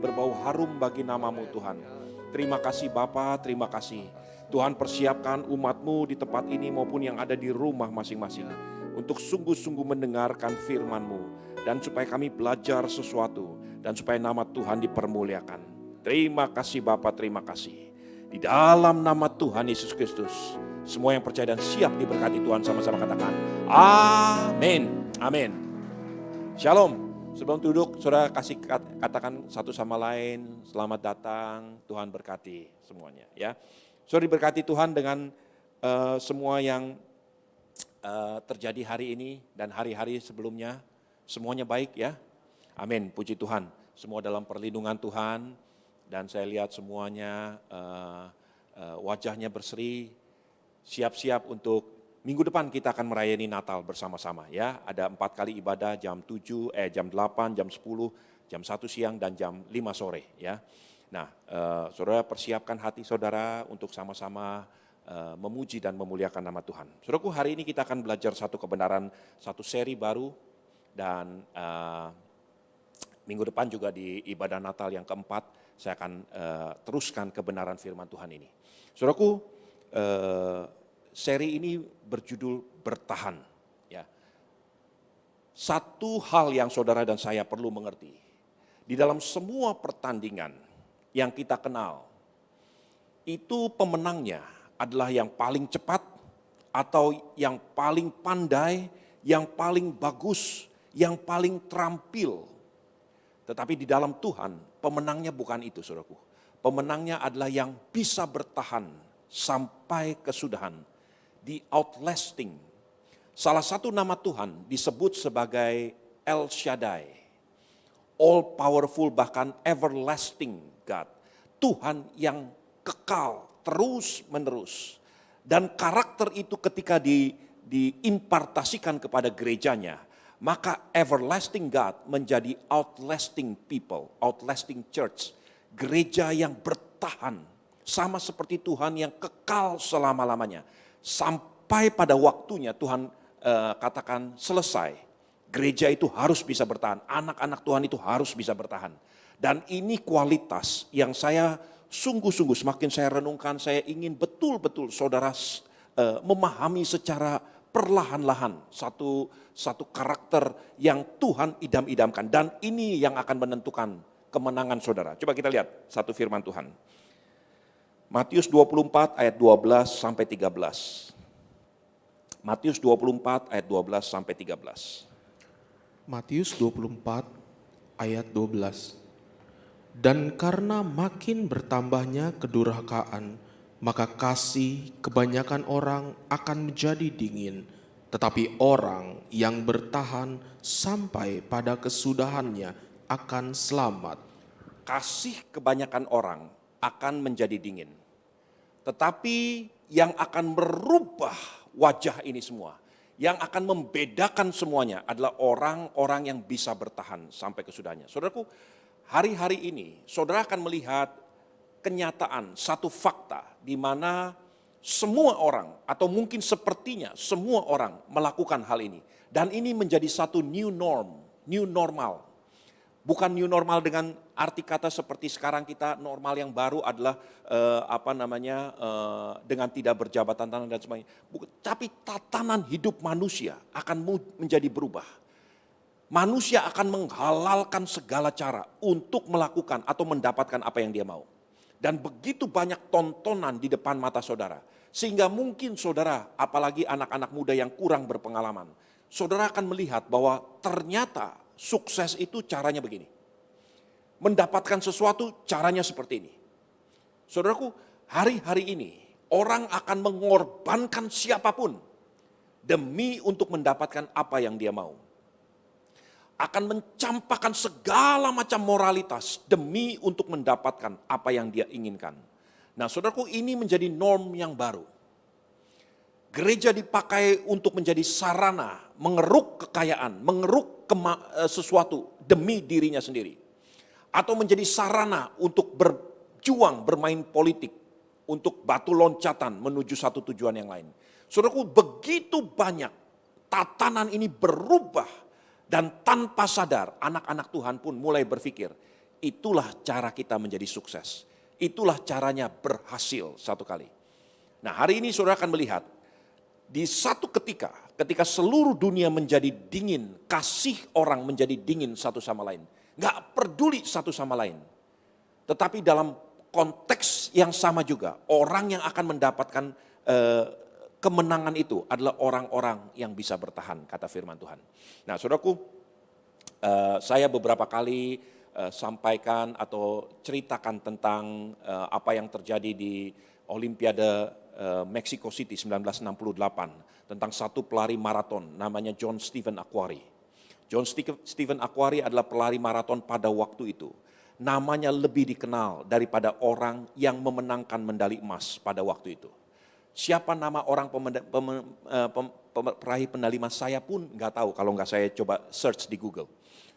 berbau harum bagi nama-Mu Tuhan. Terima kasih Bapa, terima kasih. Tuhan persiapkan umat-Mu di tempat ini maupun yang ada di rumah masing-masing. Untuk sungguh-sungguh mendengarkan firman-Mu. Dan supaya kami belajar sesuatu. Dan supaya nama Tuhan dipermuliakan. Terima kasih Bapa, terima kasih. Di dalam nama Tuhan Yesus Kristus. Semua yang percaya dan siap diberkati Tuhan sama-sama katakan. Amin. Amin. Shalom. Sebelum duduk, saudara kasih katakan satu sama lain, selamat datang, Tuhan berkati semuanya. Ya, saudara diberkati Tuhan dengan semua yang terjadi hari ini dan hari-hari sebelumnya, semuanya baik ya. Amin, puji Tuhan. Semua dalam perlindungan Tuhan dan saya lihat semuanya wajahnya berseri, siap-siap untuk minggu depan kita akan merayani Natal bersama-sama ya. Ada 4 kali ibadah jam 8, jam 10, jam 1 siang dan jam 5 sore ya. Nah, saudara persiapkan hati saudara untuk sama-sama memuji dan memuliakan nama Tuhan. Saudaraku, hari ini kita akan belajar satu kebenaran, satu seri baru dan minggu depan juga di ibadah Natal yang keempat saya akan teruskan kebenaran firman Tuhan ini. Saudaraku, seri ini berjudul bertahan. Ya. Satu hal yang saudara dan saya perlu mengerti. Di dalam semua pertandingan yang kita kenal, itu pemenangnya adalah yang paling cepat, atau yang paling pandai, yang paling bagus, yang paling terampil. Tetapi di dalam Tuhan, pemenangnya bukan itu saudaraku. Pemenangnya adalah yang bisa bertahan sampai kesudahan. Di outlasting. Salah satu nama Tuhan disebut sebagai El Shaddai. All powerful, bahkan everlasting God. Tuhan yang kekal terus menerus. Dan karakter itu ketika diimpartasikan kepada gerejanya, maka everlasting God menjadi outlasting people, outlasting church. Gereja yang bertahan. Sama seperti Tuhan yang kekal selama-lamanya. Sampai pada waktunya Tuhan katakan selesai. Gereja itu harus bisa bertahan. Anak-anak Tuhan itu harus bisa bertahan. Dan ini kualitas yang saya sungguh-sungguh semakin saya renungkan. Saya ingin betul-betul saudara memahami secara perlahan-lahan. Satu karakter yang Tuhan idam-idamkan. Dan ini yang akan menentukan kemenangan saudara. Coba kita lihat satu firman Tuhan. Matius 24 ayat 12 sampai 13. Matius 24 ayat 12 sampai 13. Matius 24 ayat 12. Dan karena makin bertambahnya kedurhakaan, maka kasih kebanyakan orang akan menjadi dingin, tetapi orang yang bertahan sampai pada kesudahannya akan selamat. Kasih kebanyakan orang akan menjadi dingin. Tetapi yang akan merubah wajah ini semua, yang akan membedakan semuanya adalah orang-orang yang bisa bertahan sampai kesudahannya. Saudaraku, hari-hari ini saudara akan melihat kenyataan, satu fakta di mana semua orang atau mungkin sepertinya semua orang melakukan hal ini. Dan ini menjadi satu new norm, new normal. Bukan new normal dengan arti kata seperti sekarang kita normal yang baru adalah dengan tidak berjabatan tangan dan sebagainya. Tapi tatanan hidup manusia akan menjadi berubah. Manusia akan menghalalkan segala cara untuk melakukan atau mendapatkan apa yang dia mau. Dan begitu banyak tontonan di depan mata saudara. Sehingga mungkin saudara, apalagi anak-anak muda yang kurang berpengalaman. Saudara akan melihat bahwa ternyata sukses itu caranya begini. Mendapatkan sesuatu caranya seperti ini. Saudaraku, hari-hari ini orang akan mengorbankan siapapun demi untuk mendapatkan apa yang dia mau. Akan mencampakkan segala macam moralitas demi untuk mendapatkan apa yang dia inginkan. Nah, saudaraku, ini menjadi norm yang baru. Gereja dipakai untuk menjadi sarana mengeruk kekayaan, mengeruk sesuatu demi dirinya sendiri. Atau menjadi sarana untuk berjuang, bermain politik, untuk batu loncatan menuju satu tujuan yang lain. Saudaraku, begitu banyak tatanan ini berubah dan tanpa sadar anak-anak Tuhan pun mulai berpikir, Itulah cara kita menjadi sukses. Itulah caranya berhasil satu kali. Nah, hari ini saudara akan melihat di satu ketika seluruh dunia menjadi dingin, kasih orang menjadi dingin satu sama lain. Nggak peduli satu sama lain. Tetapi dalam konteks yang sama juga, orang yang akan mendapatkan kemenangan itu adalah orang-orang yang bisa bertahan, kata firman Tuhan. Nah, saudaraku, saya beberapa kali sampaikan atau ceritakan tentang apa yang terjadi di Olimpiade Mexico City 1968 tentang satu pelari maraton namanya John Stephen Akhwari. John Stephen Akhwari adalah pelari maraton pada waktu itu. Namanya lebih dikenal daripada orang yang memenangkan medali emas pada waktu itu. Siapa nama orang peraih medali emas saya pun nggak tahu kalau nggak saya coba search di Google.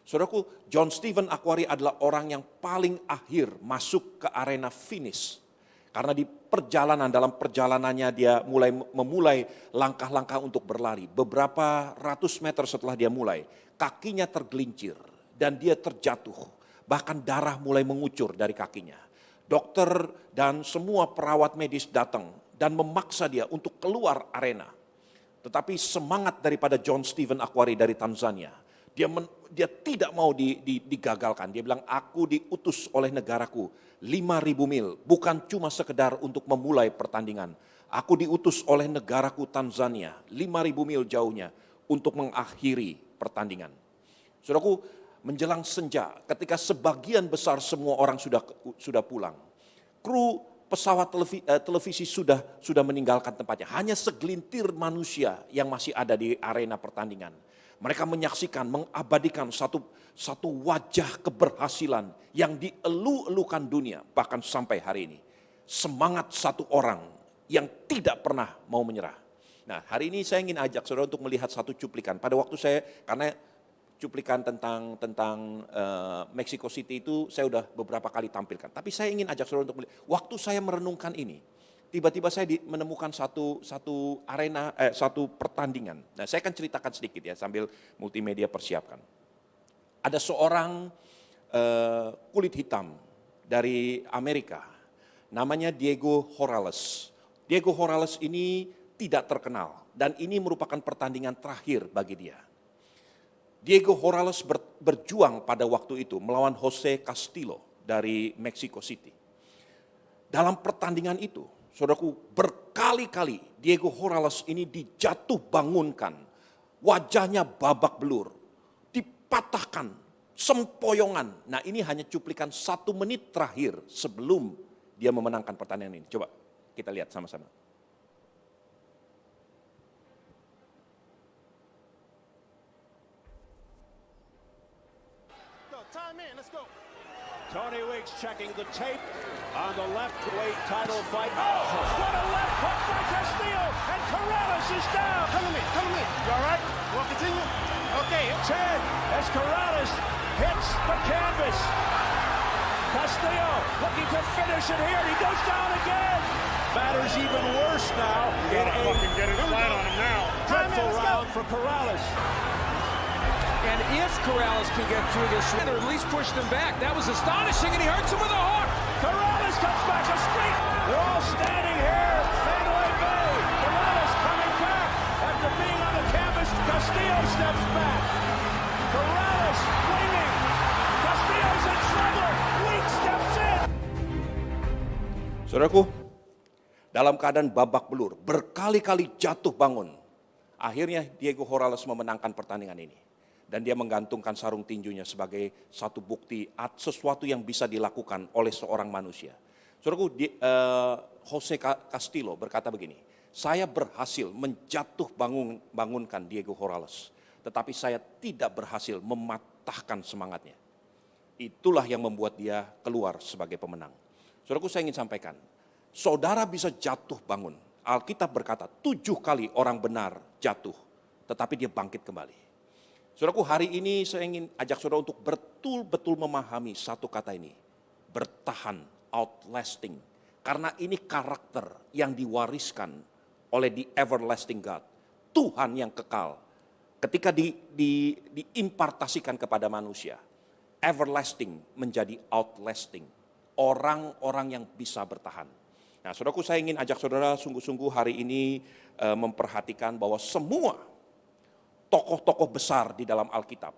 Saudaraku, John Stephen Akhwari adalah orang yang paling akhir masuk ke arena finish. Karena dalam perjalanannya dia memulai langkah-langkah untuk berlari. Beberapa ratus meter setelah dia mulai, kakinya tergelincir dan dia terjatuh. Bahkan darah mulai mengucur dari kakinya. Dokter dan semua perawat medis datang dan memaksa dia untuk keluar arena. Tetapi semangat daripada John Stephen Akhwari dari Tanzania, dia tidak mau digagalkan. Dia bilang, aku diutus oleh negaraku 5.000 mil, bukan cuma sekedar untuk memulai pertandingan. Aku diutus oleh negaraku Tanzania, 5.000 mil jauhnya, untuk mengakhiri pertandingan. Saudaraku, menjelang senja, ketika sebagian besar semua orang sudah pulang, kru pesawat televisi sudah meninggalkan tempatnya. Hanya segelintir manusia yang masih ada di arena pertandingan. Mereka menyaksikan, mengabadikan satu wajah keberhasilan yang dielu-elukan dunia bahkan sampai hari ini. Semangat satu orang yang tidak pernah mau menyerah. Nah, hari ini saya ingin ajak saudara untuk melihat satu cuplikan. Pada waktu karena cuplikan tentang Mexico City itu saya sudah beberapa kali tampilkan. Tapi saya ingin ajak saudara untuk melihat, waktu saya merenungkan ini, tiba-tiba saya menemukan satu arena, satu pertandingan. Nah, saya akan ceritakan sedikit ya sambil multimedia persiapkan. Ada seorang kulit hitam dari Amerika, namanya Diego Morales. Diego Morales ini tidak terkenal dan ini merupakan pertandingan terakhir bagi dia. Diego Morales berjuang pada waktu itu melawan Jose Castillo dari Mexico City. Dalam pertandingan itu, saudaraku, berkali-kali Diego Morales ini dijatuh bangunkan. Wajahnya babak belur, dipatahkan, sempoyongan. Nah, ini hanya cuplikan 1 menit terakhir sebelum dia memenangkan pertandingan ini. Coba kita lihat sama-sama. Tony Weeks checking the tape on the left-weight title fight. Oh, what a left hook by Castillo, and Corrales is down. Come to me. You all right? We'll continue? Okay. 10 as Corrales hits the canvas. Castillo looking to finish it here. He goes down again. Matters even worse now in a Get it flat on him now. dreadful round for Corrales. And if Corrales can get through this, or at least push them back, that was astonishing, and he hurts him with a hook. Corrales comes back a straight. They're all standing here. Mandalay Bay. Corrales coming back after being on the canvas. Castillo steps back. Corrales swinging. Castillo's in trouble. Weeks steps in. Saudaraku, dalam keadaan babak belur, berkali-kali jatuh bangun. Akhirnya Diego Morales memenangkan pertandingan ini. Dan dia menggantungkan sarung tinjunya sebagai satu bukti sesuatu yang bisa dilakukan oleh seorang manusia. Saudaraku, Jose Castillo berkata begini, saya berhasil bangunkan Diego Morales, tetapi saya tidak berhasil mematahkan semangatnya. Itulah yang membuat dia keluar sebagai pemenang. Saudaraku, saya ingin sampaikan, saudara bisa jatuh bangun. Alkitab berkata 7 kali orang benar jatuh, tetapi dia bangkit kembali. Saudaraku, hari ini saya ingin ajak saudara untuk betul-betul memahami satu kata ini. Bertahan, outlasting. Karena ini karakter yang diwariskan oleh the everlasting God. Tuhan yang kekal. Ketika diimpartasikan kepada manusia. everlasting menjadi outlasting. Orang-orang yang bisa bertahan. Nah, saudaraku, saya ingin ajak saudara sungguh-sungguh hari ini memperhatikan bahwa semua tokoh-tokoh besar di dalam Alkitab,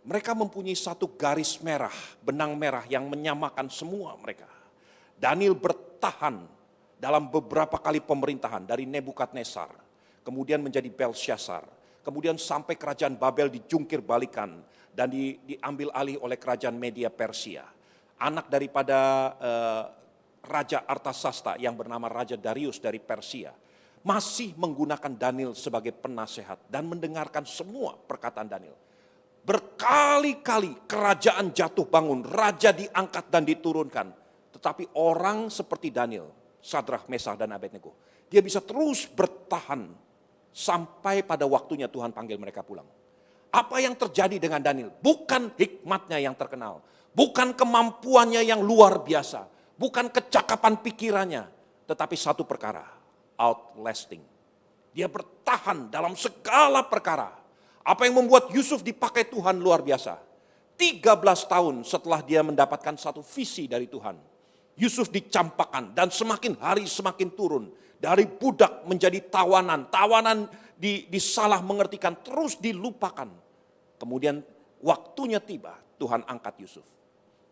mereka mempunyai satu garis merah, benang merah yang menyamakan semua mereka. Daniel bertahan dalam beberapa kali pemerintahan dari Nebukadnezar, kemudian menjadi Belshazzar, kemudian sampai kerajaan Babel dijungkir balikan dan diambil alih oleh kerajaan Media Persia. Anak daripada Raja Artasasta yang bernama Raja Darius dari Persia, masih menggunakan Daniel sebagai penasehat dan mendengarkan semua perkataan Daniel. Berkali-kali kerajaan jatuh bangun, raja diangkat dan diturunkan. Tetapi orang seperti Daniel, Sadrah, Mesakh, dan Abednego, dia bisa terus bertahan sampai pada waktunya Tuhan panggil mereka pulang. Apa yang terjadi dengan Daniel? Bukan hikmatnya yang terkenal, bukan kemampuannya yang luar biasa, bukan kecakapan pikirannya, tetapi satu perkara, outlasting. Dia bertahan dalam segala perkara. Apa yang membuat Yusuf dipakai Tuhan luar biasa. 13 tahun setelah dia mendapatkan satu visi dari Tuhan, Yusuf dicampakkan dan semakin hari semakin turun. Dari budak menjadi tawanan, tawanan disalah mengertikan, terus dilupakan. Kemudian waktunya tiba, Tuhan angkat Yusuf.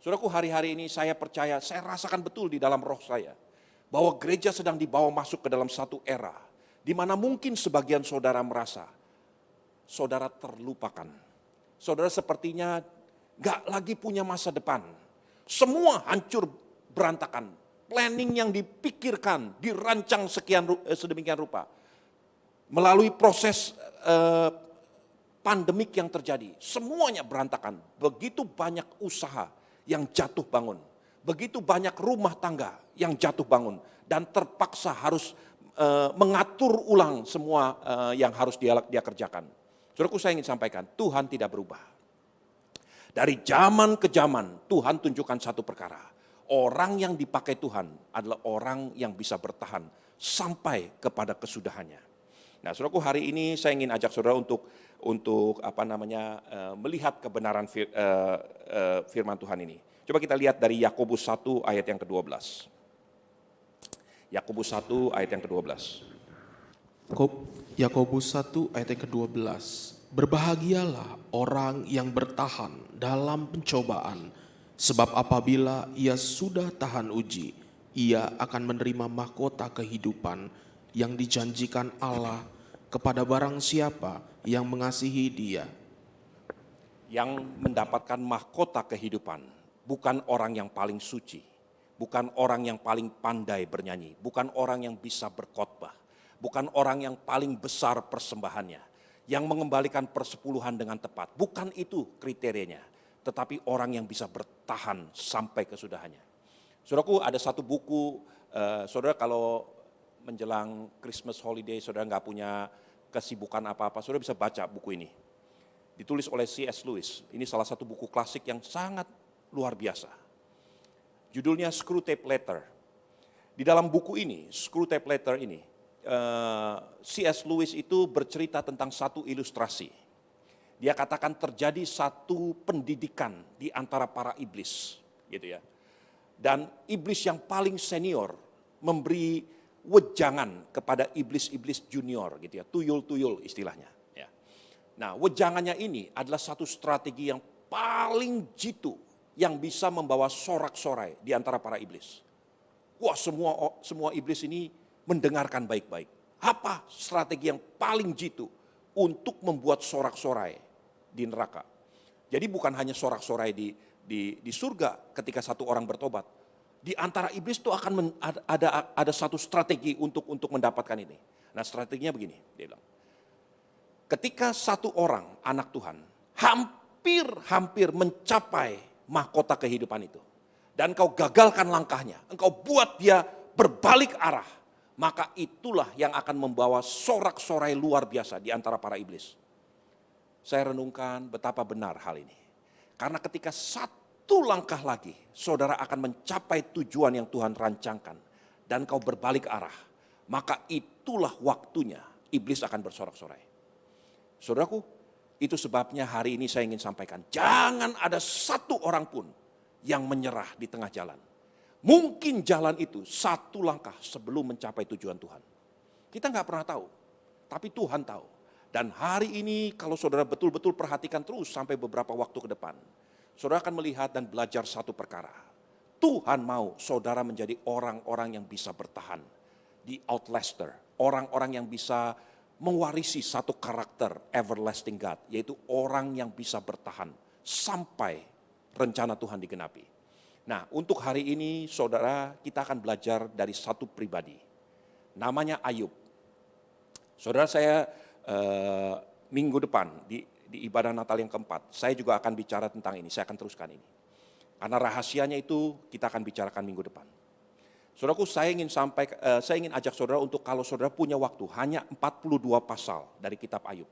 Saudaraku, hari-hari ini saya percaya, saya rasakan betul di dalam roh saya, bahwa gereja sedang dibawa masuk ke dalam satu era, di mana mungkin sebagian saudara merasa, saudara terlupakan. Saudara sepertinya gak lagi punya masa depan. Semua hancur berantakan. Planning yang dipikirkan, dirancang sedemikian rupa. Melalui proses pandemik yang terjadi, semuanya berantakan. Begitu banyak usaha yang jatuh bangun. Begitu banyak rumah tangga yang jatuh bangun. Dan terpaksa harus mengatur ulang semua yang harus dia kerjakan. Saudaraku, saya ingin sampaikan, Tuhan tidak berubah. Dari zaman ke zaman, Tuhan tunjukkan satu perkara. Orang yang dipakai Tuhan adalah orang yang bisa bertahan sampai kepada kesudahannya. Nah, saudaraku, hari ini saya ingin ajak saudara untuk melihat kebenaran firman Tuhan ini. Coba kita lihat dari Yakobus 1 ayat yang ke-12. Yakobus 1 ayat yang ke-12. Yakobus 1 ayat yang ke-12. Berbahagialah orang yang bertahan dalam pencobaan, sebab apabila ia sudah tahan uji, ia akan menerima mahkota kehidupan yang dijanjikan Allah kepada barang siapa yang mengasihi Dia. Yang mendapatkan mahkota kehidupan bukan orang yang paling suci, bukan orang yang paling pandai bernyanyi, bukan orang yang bisa berkhotbah, bukan orang yang paling besar persembahannya, yang mengembalikan persepuluhan dengan tepat. Bukan itu kriterianya, tetapi orang yang bisa bertahan sampai kesudahannya. Saudaraku, ada satu buku, saudara kalau menjelang Christmas holiday, saudara nggak punya kesibukan apa-apa, saudara bisa baca buku ini. Ditulis oleh C.S. Lewis, ini salah satu buku klasik yang sangat luar biasa. Judulnya Screwtape Letter. Di dalam buku ini, Screwtape Letter ini, C.S. Lewis itu bercerita tentang satu ilustrasi. Dia katakan terjadi satu pendidikan di antara para iblis, gitu ya. Dan iblis yang paling senior memberi wejangan kepada iblis-iblis junior, gitu ya, tuyul-tuyul istilahnya. Ya. Nah, wejangannya ini adalah satu strategi yang paling jitu yang bisa membawa sorak-sorai di antara para iblis. Wah, semua iblis ini mendengarkan baik-baik. Apa strategi yang paling jitu untuk membuat sorak-sorai di neraka? Jadi bukan hanya sorak-sorai di surga ketika satu orang bertobat. Di antara iblis itu akan ada satu strategi untuk mendapatkan ini. Nah, strateginya begini, dia bilang. Ketika satu orang anak Tuhan hampir mencapai mahkota kehidupan itu, dan engkau gagalkan langkahnya, engkau buat dia berbalik arah, maka itulah yang akan membawa sorak-sorai luar biasa di antara para iblis. Saya renungkan betapa benar hal ini. Karena ketika satu langkah lagi, saudara akan mencapai tujuan yang Tuhan rancangkan, dan kau berbalik arah, maka itulah waktunya iblis akan bersorak-sorai. Saudaraku, Itu sebabnya hari ini saya ingin sampaikan, jangan ada satu orang pun yang menyerah di tengah jalan. Mungkin jalan itu satu langkah sebelum mencapai tujuan Tuhan. Kita nggak pernah tahu, tapi Tuhan tahu. Dan hari ini kalau saudara betul-betul perhatikan terus sampai beberapa waktu ke depan, saudara akan melihat dan belajar satu perkara. Tuhan mau saudara menjadi orang-orang yang bisa bertahan di outlaster, orang-orang yang bisa mewarisi satu karakter everlasting God, yaitu orang yang bisa bertahan sampai rencana Tuhan digenapi. Nah, untuk hari ini saudara, kita akan belajar dari satu pribadi, namanya Ayub. Saudara, saya minggu depan di ibadah Natal yang keempat, saya juga akan bicara tentang ini, saya akan teruskan ini. Karena rahasianya itu kita akan bicarakan minggu depan. Saudaraku, saya ingin ajak saudara untuk kalau saudara punya waktu, hanya 42 pasal dari kitab Ayub.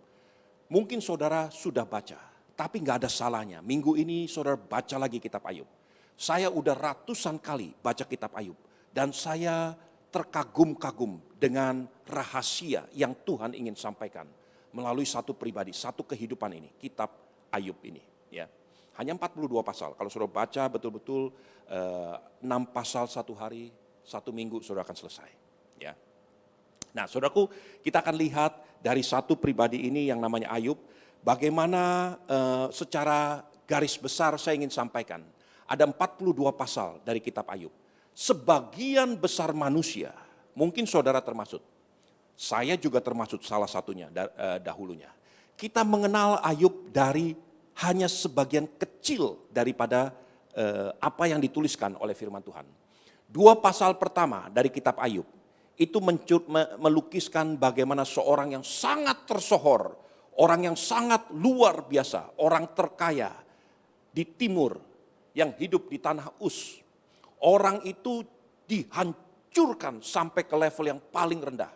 Mungkin saudara sudah baca, tapi nggak ada salahnya. Minggu ini saudara baca lagi kitab Ayub. Saya udah ratusan kali baca kitab Ayub. Dan saya terkagum-kagum dengan rahasia yang Tuhan ingin sampaikan melalui satu pribadi, satu kehidupan ini, kitab Ayub ini. Ya. Hanya 42 pasal, kalau saudara baca betul-betul 6 pasal satu hari, 1 minggu saudara akan selesai. Ya. Nah, saudaraku, kita akan lihat dari satu pribadi ini yang namanya Ayub, bagaimana secara garis besar saya ingin sampaikan. Ada 42 pasal dari kitab Ayub. Sebagian besar manusia, mungkin saudara termasuk, saya juga termasuk salah satunya dahulunya. Kita mengenal Ayub dari hanya sebagian kecil daripada apa yang dituliskan oleh firman Tuhan. 2 pasal pertama dari kitab Ayub itu melukiskan bagaimana seorang yang sangat tersohor, orang yang sangat luar biasa, orang terkaya di timur yang hidup di tanah Uz. Orang itu dihancurkan sampai ke level yang paling rendah.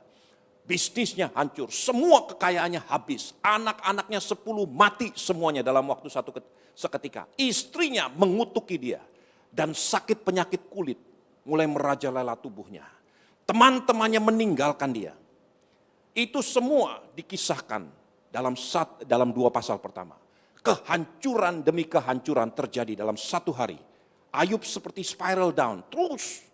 Bisnisnya hancur, semua kekayaannya habis, anak-anaknya 10 mati semuanya dalam waktu seketika. Istrinya mengutuki dia dan sakit penyakit kulit mulai merajalela tubuhnya. Teman-temannya meninggalkan dia. Itu semua dikisahkan dalam 2 pasal pertama. Kehancuran demi kehancuran terjadi dalam 1 hari. Ayub seperti spiral down, terus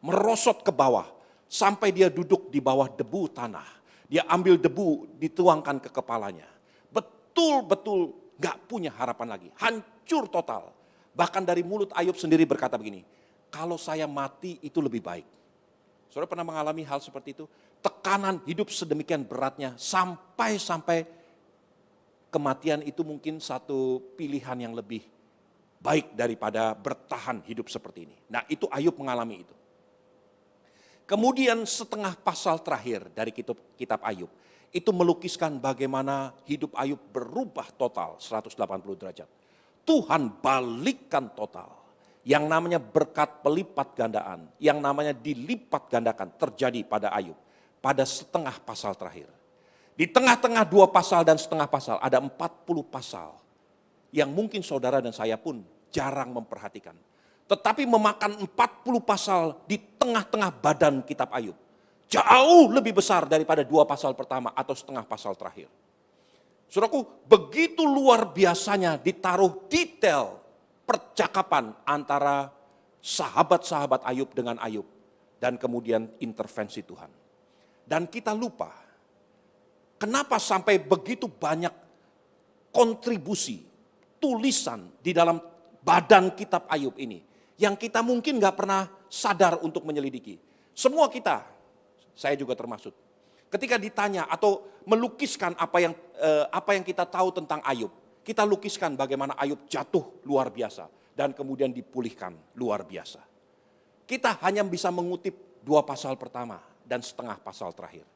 merosot ke bawah sampai dia duduk di bawah debu tanah. Dia ambil debu, dituangkan ke kepalanya. Betul-betul gak punya harapan lagi, hancur total. Bahkan dari mulut Ayub sendiri berkata begini, kalau saya mati itu lebih baik. Saudara pernah mengalami hal seperti itu? Tekanan hidup sedemikian beratnya sampai kematian itu mungkin satu pilihan yang lebih baik daripada bertahan hidup seperti ini. Nah, itu Ayub mengalami itu. Kemudian setengah pasal terakhir dari kitab Ayub itu melukiskan bagaimana hidup Ayub berubah total 180 derajat. Tuhan balikkan total. Yang namanya berkat pelipat gandaan, yang namanya dilipat gandakan terjadi pada Ayub pada setengah pasal terakhir. Di tengah-tengah 2 pasal dan setengah pasal ada 40 pasal yang mungkin saudara dan saya pun jarang memperhatikan. Tetapi memakan 40 pasal di tengah-tengah badan kitab Ayub. Jauh lebih besar daripada 2 pasal pertama atau setengah pasal terakhir. Saudaraku, begitu luar biasanya ditaruh detail percakapan antara sahabat-sahabat Ayub dengan Ayub. Dan kemudian intervensi Tuhan. Dan kita lupa, kenapa sampai begitu banyak kontribusi, tulisan di dalam badan kitab Ayub ini. Yang kita mungkin gak pernah sadar untuk menyelidiki. Semua kita, saya juga termasuk. Ketika ditanya atau melukiskan apa yang kita tahu tentang Ayub. Kita lukiskan bagaimana Ayub jatuh luar biasa dan kemudian dipulihkan luar biasa. Kita hanya bisa mengutip 2 pasal pertama dan setengah pasal terakhir.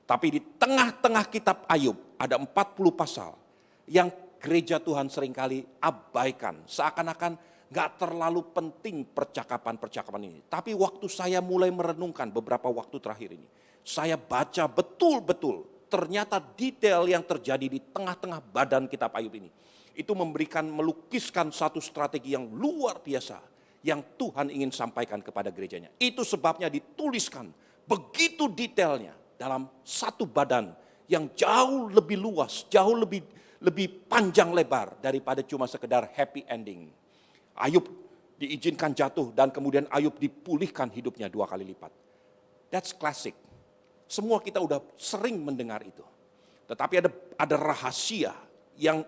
Tapi di tengah-tengah kitab Ayub ada 40 pasal yang gereja Tuhan seringkali abaikan. Seakan-akan gak terlalu penting percakapan-percakapan ini. Tapi waktu saya mulai merenungkan beberapa waktu terakhir ini, saya baca betul-betul. Ternyata detail yang terjadi di tengah-tengah badan kitab Ayub ini, itu melukiskan satu strategi yang luar biasa, yang Tuhan ingin sampaikan kepada gerejanya. Itu sebabnya dituliskan begitu detailnya dalam satu badan yang jauh lebih luas, jauh lebih lebih panjang lebar daripada cuma sekedar happy ending. Ayub diizinkan jatuh dan kemudian Ayub dipulihkan hidupnya 2 kali lipat. That's classic. Semua kita udah sering mendengar itu. Tetapi ada rahasia yang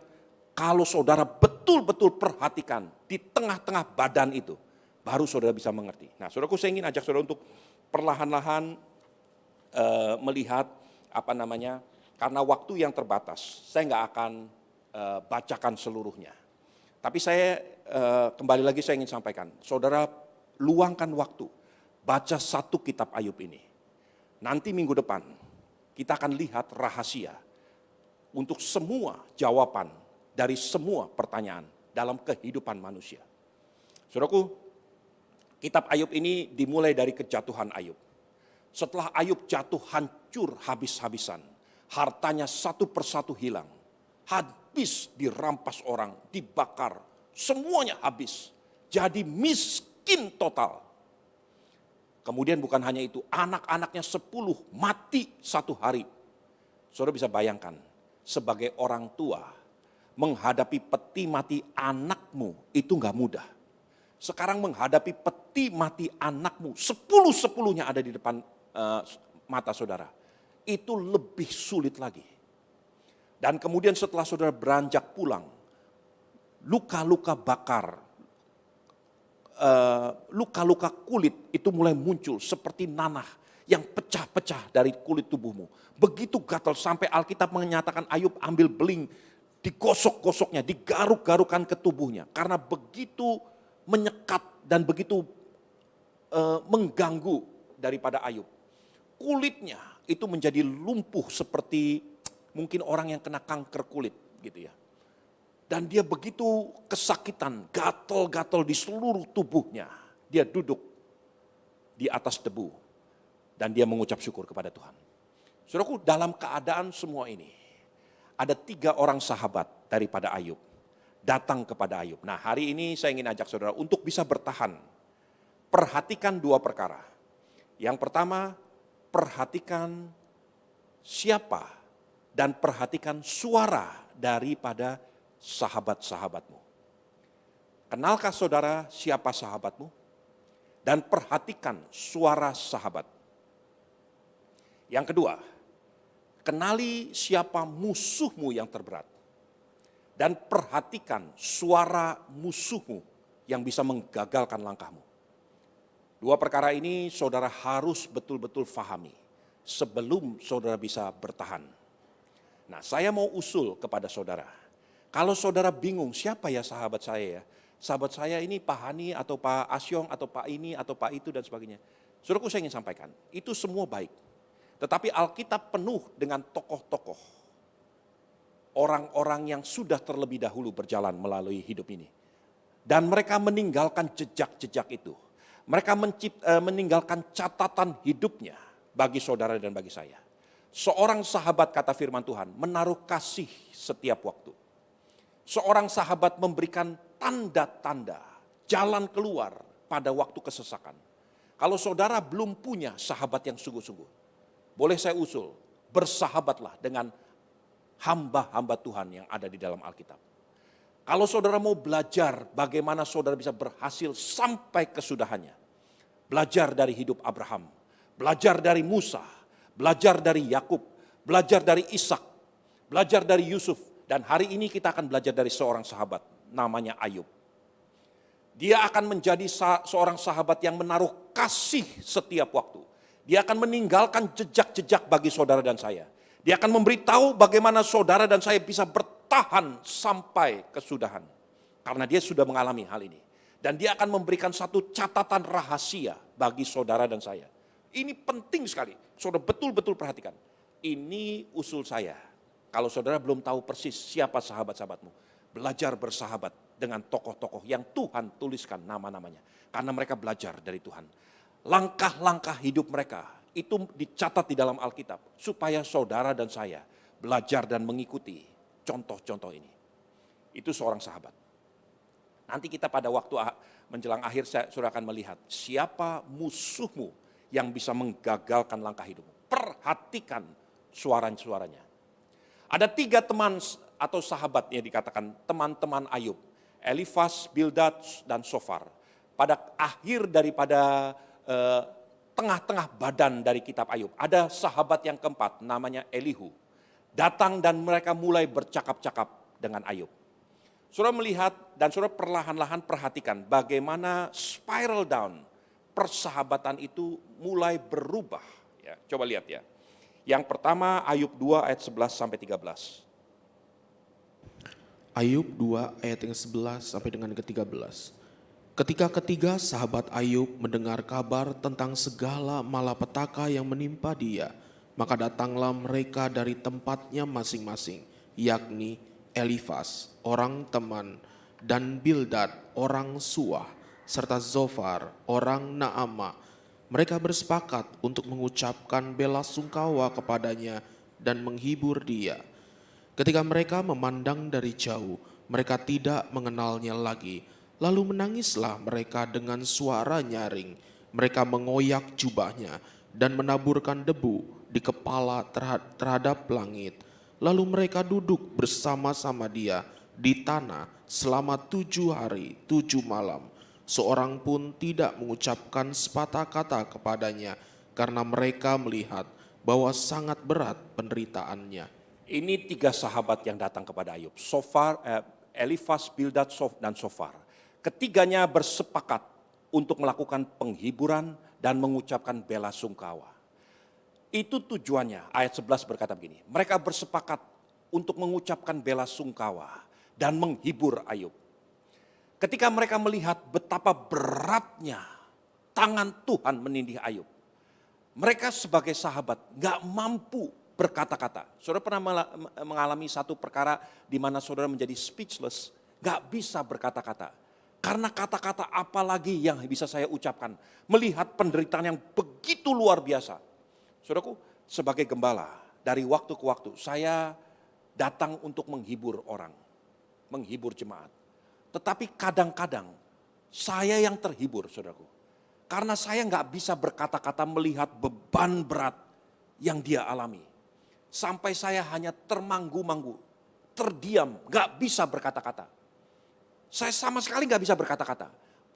kalau saudara betul-betul perhatikan di tengah-tengah badan itu, baru saudara bisa mengerti. Nah, saudaraku, saya ingin ajak saudara untuk perlahan-lahan melihat karena waktu yang terbatas, saya nggak akan bacakan seluruhnya. Tapi saya kembali lagi saya ingin sampaikan, saudara luangkan waktu, baca 1 kitab Ayub ini. Nanti minggu depan kita akan lihat rahasia untuk semua jawaban dari semua pertanyaan dalam kehidupan manusia. Saudaraku, kitab Ayub ini dimulai dari kejatuhan Ayub. Setelah Ayub jatuh hancur habis-habisan, hartanya satu persatu hilang, habis dirampas orang, dibakar, semuanya habis, jadi miskin total. Kemudian bukan hanya itu, anak-anaknya 10 mati 1 hari. Saudara bisa bayangkan, sebagai orang tua, menghadapi peti mati anakmu itu gak mudah. Sekarang menghadapi peti mati anakmu, 10-10-nya ada di depan mata saudara. Itu lebih sulit lagi. Dan kemudian setelah saudara beranjak pulang, luka-luka bakar, luka-luka kulit itu mulai muncul seperti nanah yang pecah-pecah dari kulit tubuhmu. Begitu gatal sampai Alkitab menyatakan Ayub ambil beling, digosok-gosoknya, digaruk-garukan ke tubuhnya. Karena begitu menyekat dan begitu mengganggu daripada Ayub. Kulitnya itu menjadi lumpuh seperti mungkin orang yang kena kanker kulit gitu ya. Dan dia begitu kesakitan, gatal-gatal di seluruh tubuhnya. Dia duduk di atas debu dan dia mengucap syukur kepada Tuhan. Saudaraku, dalam keadaan semua ini ada 3 orang sahabat daripada Ayub datang kepada Ayub. Nah, hari ini saya ingin ajak saudara untuk bisa bertahan. Perhatikan 2 perkara. Yang pertama, perhatikan siapa dan perhatikan suara daripada sahabat-sahabatmu. Kenalkah saudara siapa sahabatmu? Dan perhatikan suara sahabat. Yang kedua, kenali siapa musuhmu yang terberat. Dan perhatikan suara musuhmu yang bisa menggagalkan langkahmu. 2 perkara ini saudara harus betul-betul fahami sebelum saudara bisa bertahan. Nah, saya mau usul kepada saudara. Kalau saudara bingung siapa ya sahabat saya ya? Sahabat saya ini Pak Hani atau Pak Asyong atau Pak ini atau Pak itu dan sebagainya. Saudaraku, saya ingin sampaikan, itu semua baik. Tetapi Alkitab penuh dengan tokoh-tokoh. Orang-orang yang sudah terlebih dahulu berjalan melalui hidup ini. Dan mereka meninggalkan jejak-jejak itu. Mereka meninggalkan catatan hidupnya bagi saudara dan bagi saya. Seorang sahabat, kata firman Tuhan, menaruh kasih setiap waktu. Seorang sahabat memberikan tanda-tanda jalan keluar pada waktu kesesakan. Kalau saudara belum punya sahabat yang sungguh-sungguh, boleh saya usul, bersahabatlah dengan hamba-hamba Tuhan yang ada di dalam Alkitab. Kalau saudara mau belajar bagaimana saudara bisa berhasil sampai kesudahannya, belajar dari hidup Abraham, belajar dari Musa, belajar dari Yakub, belajar dari Ishak, belajar dari Yusuf, dan hari ini kita akan belajar dari seorang sahabat namanya Ayub. Dia akan menjadi seorang sahabat yang menaruh kasih setiap waktu. Dia akan meninggalkan jejak-jejak bagi saudara dan saya. Dia akan memberitahu bagaimana saudara dan saya bisa bertahan sampai kesudahan. Karena dia sudah mengalami hal ini. Dan dia akan memberikan satu catatan rahasia bagi saudara dan saya. Ini penting sekali. Saudara betul-betul perhatikan. Ini usul saya. Kalau saudara belum tahu persis siapa sahabat-sahabatmu, belajar bersahabat dengan tokoh-tokoh yang Tuhan tuliskan nama-namanya. Karena mereka belajar dari Tuhan. Langkah-langkah hidup mereka itu dicatat di dalam Alkitab. Supaya saudara dan saya belajar dan mengikuti contoh-contoh ini. Itu seorang sahabat. Nanti kita pada waktu menjelang akhir saudara akan melihat siapa musuhmu yang bisa menggagalkan langkah hidupmu. Perhatikan suaranya. Ada 3 teman atau sahabatnya dikatakan teman-teman Ayub, Elifas, Bildad, dan Sofar. Pada akhir daripada tengah-tengah badan dari kitab Ayub, ada sahabat yang keempat namanya Elihu. Datang dan mereka mulai bercakap-cakap dengan Ayub. Saudara melihat dan saudara perlahan-lahan perhatikan bagaimana spiral down persahabatan itu mulai berubah. Ya, coba lihat ya. Yang pertama Ayub 2 ayat 11 sampai 13. Ayub 2 ayat yang 11 sampai dengan ke-13. Ketika ketiga sahabat Ayub mendengar kabar tentang segala malapetaka yang menimpa dia, maka datanglah mereka dari tempatnya masing-masing, yakni Elifas, orang teman, dan Bildad, orang Suah, serta Zofar, orang Naama. Mereka bersepakat untuk mengucapkan bela sungkawa kepadanya dan menghibur dia. Ketika mereka memandang dari jauh, mereka tidak mengenalnya lagi. Lalu menangislah mereka dengan suara nyaring. Mereka mengoyak jubahnya dan menaburkan debu di kepala terhadap langit. Lalu mereka duduk bersama-sama dia di tanah selama 7 hari 7 malam. Seorang pun tidak mengucapkan sepatah kata kepadanya karena mereka melihat bahwa sangat berat penderitaannya. Ini 3 sahabat yang datang kepada Ayub, Elifas, Bildad, dan Sofar. Ketiganya bersepakat untuk melakukan penghiburan dan mengucapkan bela sungkawa. Itu tujuannya, ayat 11 berkata begini, mereka bersepakat untuk mengucapkan bela sungkawa dan menghibur Ayub. Ketika mereka melihat betapa beratnya tangan Tuhan menindih Ayub, mereka sebagai sahabat gak mampu berkata-kata. Saudara pernah mengalami satu perkara di mana saudara menjadi speechless, gak bisa berkata-kata. Karena kata-kata apa lagi yang bisa saya ucapkan melihat penderitaan yang begitu luar biasa. Saudaraku, sebagai gembala dari waktu ke waktu saya datang untuk menghibur orang, menghibur jemaat. Tetapi kadang-kadang saya yang terhibur, saudaraku. Karena saya gak bisa berkata-kata melihat beban berat yang dia alami. Sampai saya hanya termanggu-manggu, terdiam, gak bisa berkata-kata. Saya sama sekali gak bisa berkata-kata.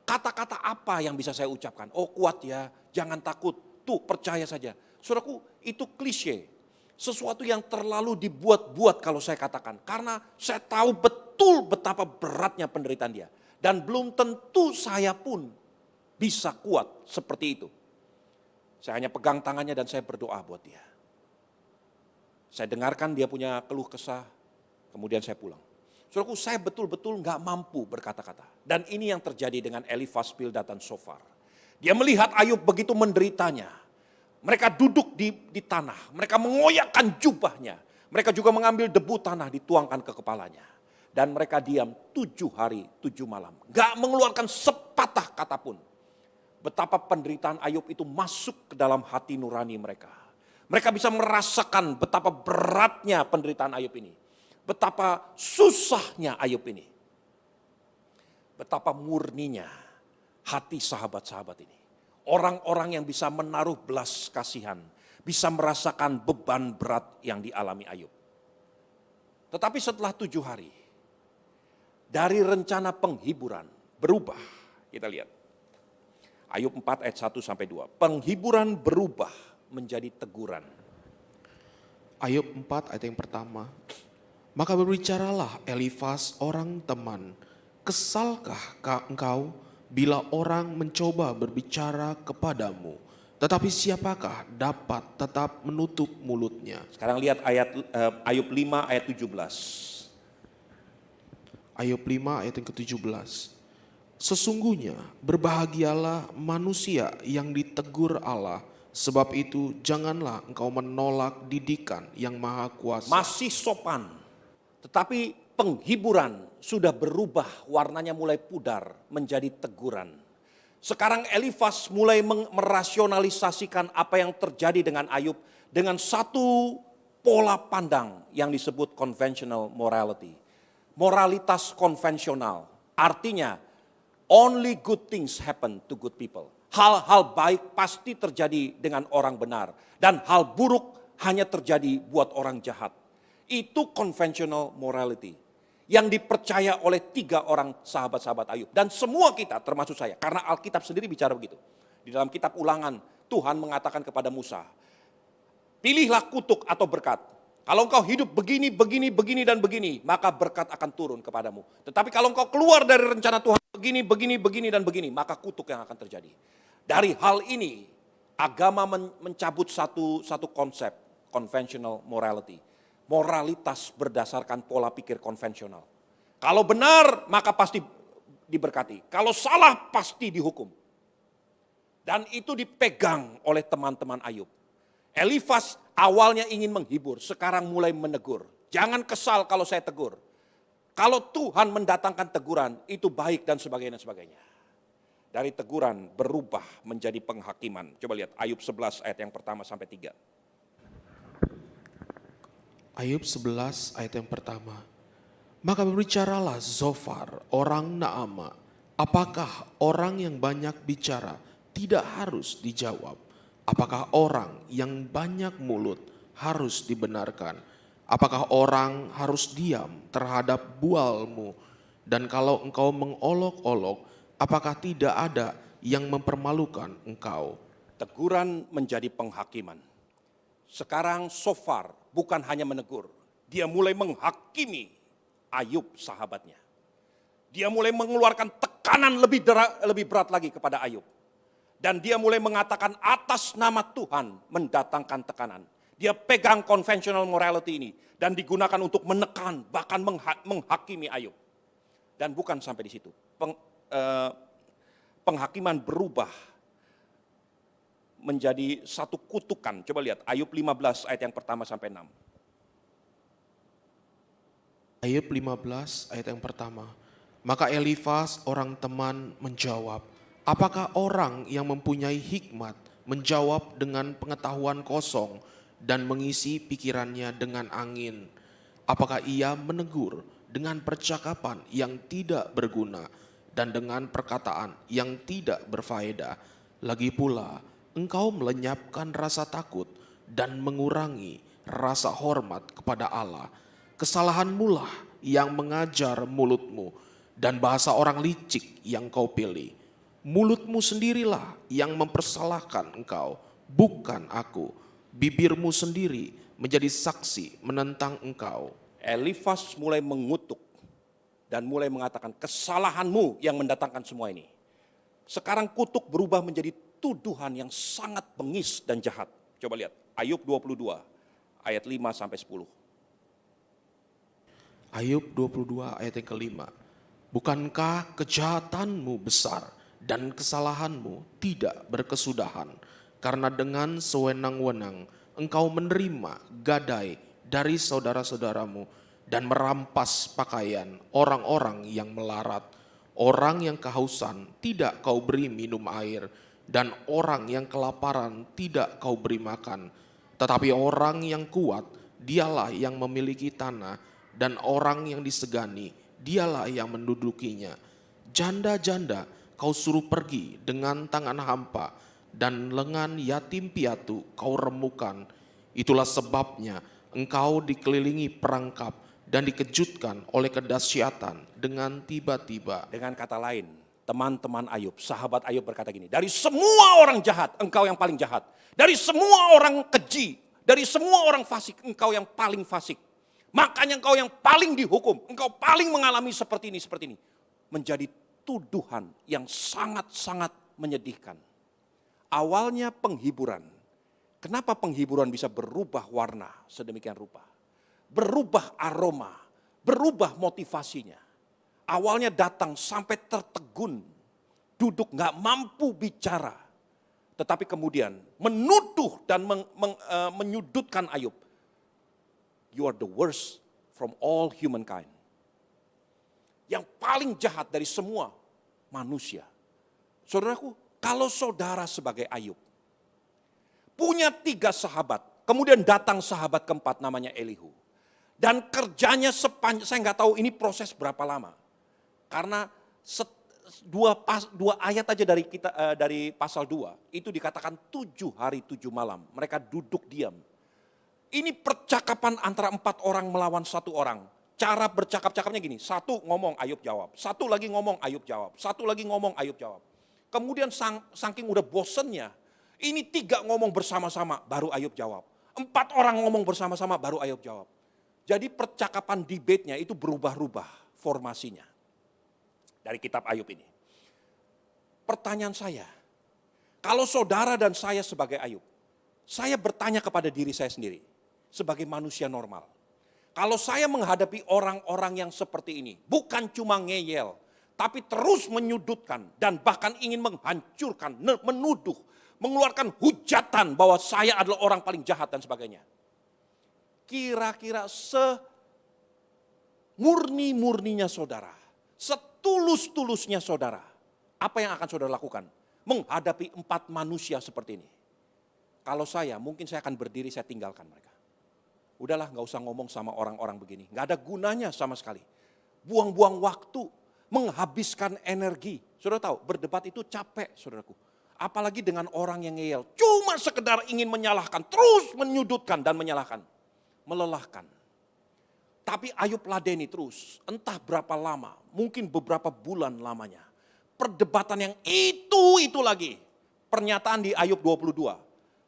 Kata-kata apa yang bisa saya ucapkan? Oh kuat ya, jangan takut, tuh percaya saja. Saudaraku, itu klise. Sesuatu yang terlalu dibuat-buat kalau saya katakan. Karena saya tahu betul betapa beratnya penderitaan dia. Dan belum tentu saya pun bisa kuat seperti itu. Saya hanya pegang tangannya dan saya berdoa buat dia. Saya dengarkan dia punya keluh kesah, kemudian saya pulang. Saudaraku, saya betul-betul gak mampu berkata-kata. Dan ini yang terjadi dengan Elifas, Bildad, dan Sofar. Dia melihat Ayub begitu menderitanya. Mereka duduk di tanah, mereka mengoyakkan jubahnya. Mereka juga mengambil debu tanah dituangkan ke kepalanya. Dan mereka diam 7 hari 7 malam. Gak mengeluarkan sepatah kata pun. Betapa penderitaan Ayub itu masuk ke dalam hati nurani mereka. Mereka bisa merasakan betapa beratnya penderitaan Ayub ini. Betapa susahnya Ayub ini. Betapa murninya hati sahabat-sahabat ini. Orang-orang yang bisa menaruh belas kasihan. Bisa merasakan beban berat yang dialami Ayub. Tetapi setelah 7 hari. Dari rencana penghiburan berubah. Kita lihat. Ayub 4 ayat 1 sampai 2. Penghiburan berubah menjadi teguran. Ayub 4 ayat yang pertama. Maka berbicaralah Elifas orang teman, kesalkah engkau bila orang mencoba berbicara kepadamu? Tetapi siapakah dapat tetap menutup mulutnya? Sekarang lihat Ayub 5 ayat 17. Ayub 5 ayat yang ke-17. Sesungguhnya berbahagialah manusia yang ditegur Allah, sebab itu janganlah engkau menolak didikan yang maha kuasa. Masih sopan, tetapi penghiburan sudah berubah, warnanya mulai pudar menjadi teguran. Sekarang Elifas mulai merasionalisasikan apa yang terjadi dengan Ayub dengan satu pola pandang yang disebut conventional morality. Moralitas konvensional, artinya only good things happen to good people. Hal-hal baik pasti terjadi dengan orang benar dan hal buruk hanya terjadi buat orang jahat. Itu conventional morality yang dipercaya oleh 3 orang sahabat-sahabat Ayub. Dan semua kita termasuk saya, karena Alkitab sendiri bicara begitu. Di dalam kitab Ulangan, Tuhan mengatakan kepada Musa, pilihlah kutuk atau berkat. Kalau engkau hidup begini, begini, begini, dan begini, maka berkat akan turun kepadamu. Tetapi kalau engkau keluar dari rencana Tuhan begini, begini, begini, dan begini, maka kutuk yang akan terjadi. Dari hal ini, agama mencabut satu konsep, conventional morality. Moralitas berdasarkan pola pikir konvensional. Kalau benar, maka pasti diberkati. Kalau salah, pasti dihukum. Dan itu dipegang oleh teman-teman Ayub. Elifas awalnya ingin menghibur, sekarang mulai menegur. Jangan kesal kalau saya tegur. Kalau Tuhan mendatangkan teguran, itu baik dan sebagainya. Dari teguran berubah menjadi penghakiman. Coba lihat Ayub 11 ayat yang pertama sampai 3. Ayub 11 ayat yang pertama. Maka berbicaralah Zofar, orang Naama. Apakah orang yang banyak bicara tidak harus dijawab? Apakah orang yang banyak mulut harus dibenarkan? Apakah orang harus diam terhadap bualmu? Dan kalau engkau mengolok-olok, apakah tidak ada yang mempermalukan engkau? Teguran menjadi penghakiman. Sekarang Zofar bukan hanya menegur, dia mulai menghakimi Ayub sahabatnya. Dia mulai mengeluarkan tekanan lebih berat lagi kepada Ayub. Dan dia mulai mengatakan atas nama Tuhan mendatangkan tekanan. Dia pegang conventional morality ini dan digunakan untuk menekan, bahkan menghakimi Ayub. Dan bukan sampai di situ. Penghakiman berubah menjadi satu kutukan. Coba lihat Ayub 15 ayat yang pertama sampai 6. Ayub 15 ayat yang pertama. Maka Elifas orang teman menjawab, apakah orang yang mempunyai hikmat menjawab dengan pengetahuan kosong dan mengisi pikirannya dengan angin? Apakah ia menegur dengan percakapan yang tidak berguna dan dengan perkataan yang tidak berfaedah? Lagi pula, engkau melenyapkan rasa takut dan mengurangi rasa hormat kepada Allah. Kesalahanmu lah yang mengajar mulutmu dan bahasa orang licik yang kau pilih. Mulutmu sendirilah yang mempersalahkan engkau, bukan aku. Bibirmu sendiri menjadi saksi menentang engkau. Elifas mulai mengutuk dan mulai mengatakan kesalahanmu yang mendatangkan semua ini. Sekarang kutuk berubah menjadi tuduhan yang sangat bengis dan jahat. Coba lihat Ayub 22 ayat 5 sampai 10. Ayub 22 ayat yang kelima. Bukankah kejahatanmu besar dan kesalahanmu tidak berkesudahan? Karena dengan sewenang-wenang engkau menerima gadai dari saudara-saudaramu dan merampas pakaian orang-orang yang melarat. Orang yang kehausan tidak kau beri minum air, dan orang yang kelaparan tidak kau beri makan. Tetapi orang yang kuat, dialah yang memiliki tanah, dan orang yang disegani, dialah yang mendudukinya. Janda-janda kau suruh pergi dengan tangan hampa, dan lengan yatim piatu kau remukan. Itulah sebabnya engkau dikelilingi perangkap dan dikejutkan oleh kedahsyatan dengan tiba-tiba. Dengan kata lain, teman-teman Ayub, sahabat Ayub berkata gini, dari semua orang jahat, engkau yang paling jahat. Dari semua orang keji, dari semua orang fasik, engkau yang paling fasik. Makanya engkau yang paling dihukum, engkau paling mengalami seperti ini. Menjadi tuduhan yang sangat-sangat menyedihkan. Awalnya penghiburan. Kenapa penghiburan bisa berubah warna sedemikian rupa? Berubah aroma, berubah motivasinya. Awalnya datang sampai tertegun, duduk gak mampu bicara. Tetapi kemudian menuduh dan menyudutkan Ayub. You are the worst from all humankind. Yang paling jahat dari semua manusia. Saudaraku, kalau saudara sebagai Ayub, punya 3 sahabat, kemudian datang sahabat keempat namanya Elihu. Dan kerjanya sepanjang, saya nggak tahu ini proses berapa lama. Karena dua ayat aja dari pasal 2, itu dikatakan 7 hari 7 malam. Mereka duduk diam. Ini percakapan antara 4 orang melawan 1 orang. Cara bercakap-cakapnya gini, satu ngomong Ayub jawab, satu lagi ngomong Ayub jawab, satu lagi ngomong Ayub jawab. Kemudian saking udah bosennya, ini 3 ngomong bersama-sama baru Ayub jawab. 4 orang ngomong bersama-sama baru Ayub jawab. Jadi percakapan debate-nya itu berubah-ubah formasinya dari kitab Ayub ini. Pertanyaan saya, kalau saudara dan saya sebagai Ayub, saya bertanya kepada diri saya sendiri sebagai manusia normal. Kalau saya menghadapi orang-orang yang seperti ini, bukan cuma ngeyel, tapi terus menyudutkan dan bahkan ingin menghancurkan, menuduh, mengeluarkan hujatan bahwa saya adalah orang paling jahat dan sebagainya. Kira-kira semurni-murninya saudara, setulus-tulusnya saudara, apa yang akan saudara lakukan menghadapi 4 manusia seperti ini? Kalau saya, mungkin saya akan berdiri, saya tinggalkan mereka. Udahlah, gak usah ngomong sama orang-orang begini. Gak ada gunanya sama sekali. Buang-buang waktu, menghabiskan energi. Saudara tahu, berdebat itu capek, saudaraku. Apalagi dengan orang yang ngeyel. Cuma sekedar ingin menyalahkan, terus menyudutkan dan menyalahkan. Melelahkan. Tapi Ayub ladeni terus, entah berapa lama, mungkin beberapa bulan lamanya. Perdebatan yang itu lagi. Pernyataan di Ayub 22.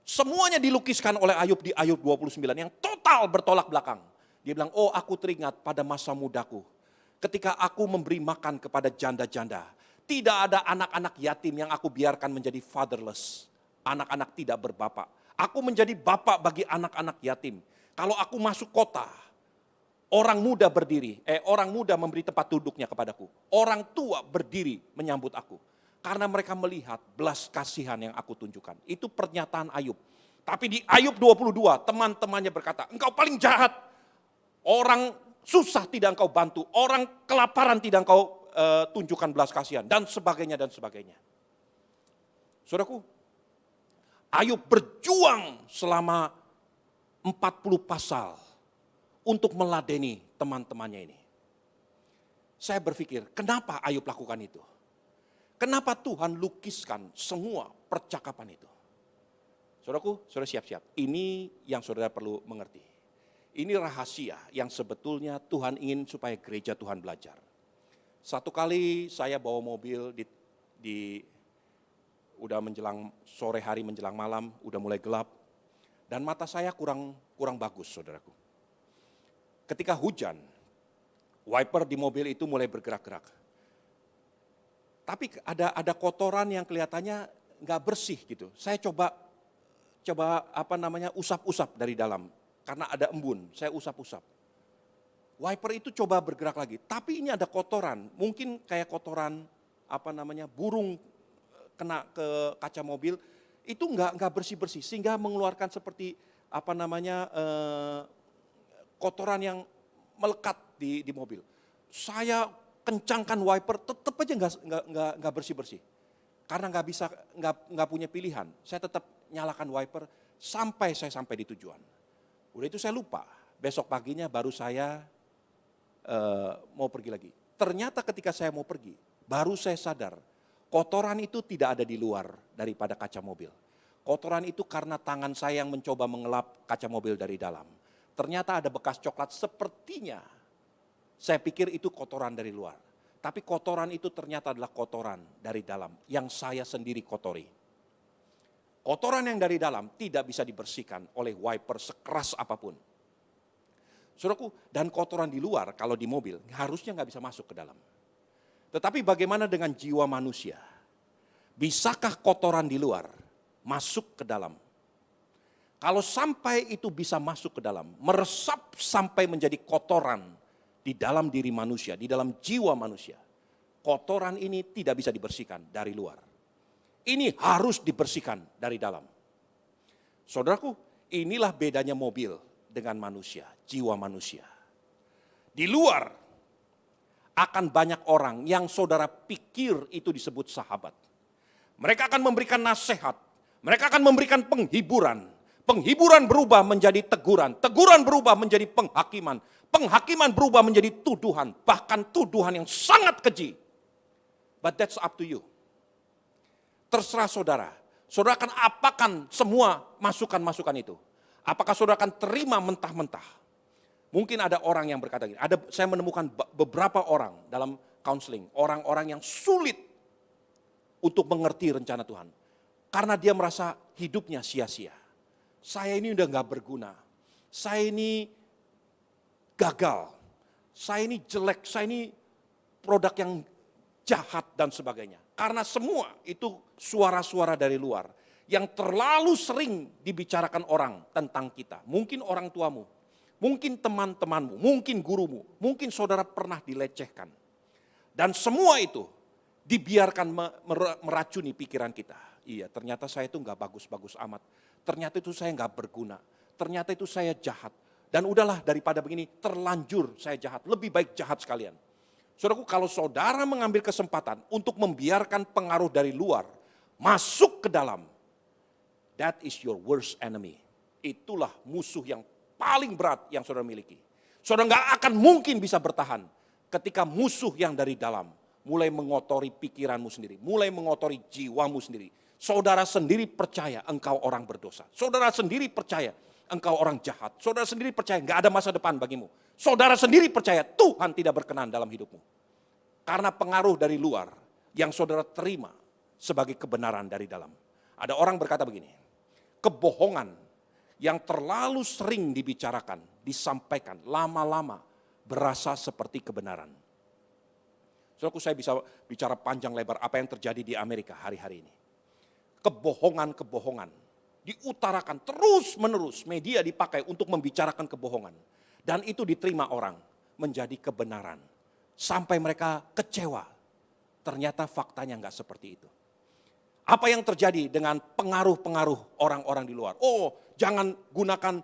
Semuanya dilukiskan oleh Ayub di Ayub 29 yang total bertolak belakang. Dia bilang, oh aku teringat pada masa mudaku. Ketika aku memberi makan kepada janda-janda. Tidak ada anak-anak yatim yang aku biarkan menjadi fatherless. Anak-anak tidak berbapak. Aku menjadi bapak bagi anak-anak yatim. Kalau aku masuk kota, orang muda memberi tempat duduknya kepadaku. Orang tua berdiri menyambut aku. Karena mereka melihat belas kasihan yang aku tunjukkan. Itu pernyataan Ayub. Tapi di Ayub 22 teman-temannya berkata, engkau paling jahat. Orang susah tidak engkau bantu. Orang kelaparan tidak engkau tunjukkan belas kasihan. Dan sebagainya dan sebagainya. Saudaraku, Ayub berjuang selama 40 pasal untuk meladeni teman-temannya ini. Saya berpikir, kenapa Ayub lakukan itu? Kenapa Tuhan lukiskan semua percakapan itu? Saudaraku, saudara siap-siap. Ini yang saudara perlu mengerti. Ini rahasia yang sebetulnya Tuhan ingin supaya gereja Tuhan belajar. Satu kali saya bawa mobil udah menjelang sore hari menjelang malam, udah mulai gelap. Dan mata saya kurang bagus, saudaraku. Ketika hujan, wiper di mobil itu mulai bergerak-gerak. Tapi ada kotoran yang kelihatannya nggak bersih gitu. Saya coba usap-usap dari dalam karena ada embun. Saya usap-usap. Wiper itu coba bergerak lagi. Tapi ini ada kotoran, mungkin kayak kotoran burung kena ke kaca mobil. Itu nggak bersih-bersih sehingga mengeluarkan seperti kotoran yang melekat di mobil. Saya kencangkan wiper, tetap aja nggak bersih-bersih. Karena nggak punya pilihan. Saya tetap nyalakan wiper sampai saya sampai di tujuan. Udah itu saya lupa. Besok paginya baru saya mau pergi lagi. Ternyata ketika saya mau pergi, baru saya sadar kotoran itu tidak ada di luar daripada kaca mobil. Kotoran itu karena tangan saya yang mencoba mengelap kaca mobil dari dalam. Ternyata ada bekas coklat sepertinya. Saya pikir itu kotoran dari luar. Tapi kotoran itu ternyata adalah kotoran dari dalam yang saya sendiri kotori. Kotoran yang dari dalam tidak bisa dibersihkan oleh wiper sekeras apapun. Saudaraku, dan kotoran di luar kalau di mobil harusnya nggak bisa masuk ke dalam. Tetapi bagaimana dengan jiwa manusia? Bisakah kotoran di luar masuk ke dalam? Kalau sampai itu bisa masuk ke dalam, meresap sampai menjadi kotoran di dalam diri manusia, di dalam jiwa manusia. Kotoran ini tidak bisa dibersihkan dari luar. Ini harus dibersihkan dari dalam. Saudaraku, inilah bedanya mobil dengan manusia, jiwa manusia. Di luar akan banyak orang yang saudara pikir itu disebut sahabat. Mereka akan memberikan nasihat, mereka akan memberikan penghiburan. Penghiburan berubah menjadi teguran, teguran berubah menjadi penghakiman. Penghakiman berubah menjadi tuduhan, bahkan tuduhan yang sangat keji. But that's up to you. Terserah saudara. Saudara akan apakan semua masukan-masukan itu. Apakah saudara akan terima mentah-mentah? Mungkin ada orang yang berkata gini, saya menemukan beberapa orang dalam counseling, orang-orang yang sulit untuk mengerti rencana Tuhan. Karena dia merasa hidupnya sia-sia. Saya ini udah gak berguna, saya ini gagal, saya ini jelek, saya ini produk yang jahat dan sebagainya. Karena semua itu suara-suara dari luar yang terlalu sering dibicarakan orang tentang kita. Mungkin orang tuamu, mungkin teman-temanmu, mungkin gurumu, mungkin saudara pernah dilecehkan. Dan semua itu dibiarkan meracuni pikiran kita. Iya, ternyata saya itu gak bagus-bagus amat. Ternyata itu saya gak berguna. Ternyata itu saya jahat. Dan udahlah, daripada begini terlanjur saya jahat. Lebih baik jahat sekalian. Saudaraku, kalau saudara mengambil kesempatan untuk membiarkan pengaruh dari luar masuk ke dalam, that is your worst enemy. Itulah musuh yang paling berat yang saudara miliki. Saudara gak akan mungkin bisa bertahan ketika musuh yang dari dalam mulai mengotori pikiranmu sendiri, mulai mengotori jiwamu sendiri. Saudara sendiri percaya engkau orang berdosa. Saudara sendiri percaya engkau orang jahat. Saudara sendiri percaya gak ada masa depan bagimu. Saudara sendiri percaya Tuhan tidak berkenan dalam hidupmu. Karena pengaruh dari luar yang saudara terima sebagai kebenaran dari dalam. Ada orang berkata begini, kebohongan yang terlalu sering dibicarakan, disampaikan, lama-lama berasa seperti kebenaran. Saudaraku, saya bisa bicara panjang lebar apa yang terjadi di Amerika hari-hari ini. Kebohongan-kebohongan diutarakan terus-menerus, media dipakai untuk membicarakan kebohongan. Dan itu diterima orang menjadi kebenaran. Sampai mereka kecewa, ternyata faktanya enggak seperti itu. Apa yang terjadi dengan pengaruh-pengaruh orang-orang di luar? Oh, jangan gunakan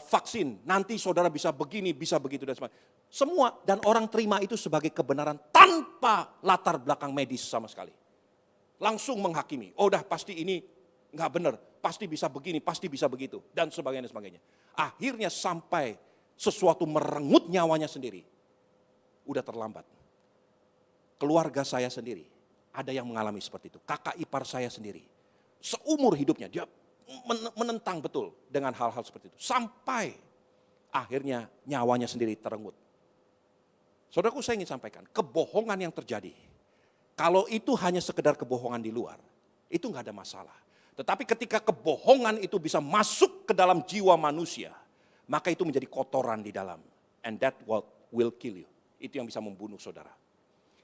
vaksin, nanti saudara bisa begini, bisa begitu dan sebagainya. Semua dan orang terima itu sebagai kebenaran tanpa latar belakang medis sama sekali. Langsung menghakimi, oh dah pasti ini enggak benar, pasti bisa begini, pasti bisa begitu dan sebagainya dan sebagainya. Akhirnya sampai sesuatu merenggut nyawanya sendiri. Udah terlambat. Keluarga saya sendiri ada yang mengalami seperti itu. Kakak ipar saya sendiri. Seumur hidupnya dia menentang betul dengan hal-hal seperti itu. Sampai akhirnya nyawanya sendiri terenggut. Saudaraku, saya ingin sampaikan, kebohongan yang terjadi, kalau itu hanya sekedar kebohongan di luar, itu enggak ada masalah. Tetapi ketika kebohongan itu bisa masuk ke dalam jiwa manusia, maka itu menjadi kotoran di dalam. And that what will kill you. Itu yang bisa membunuh saudara.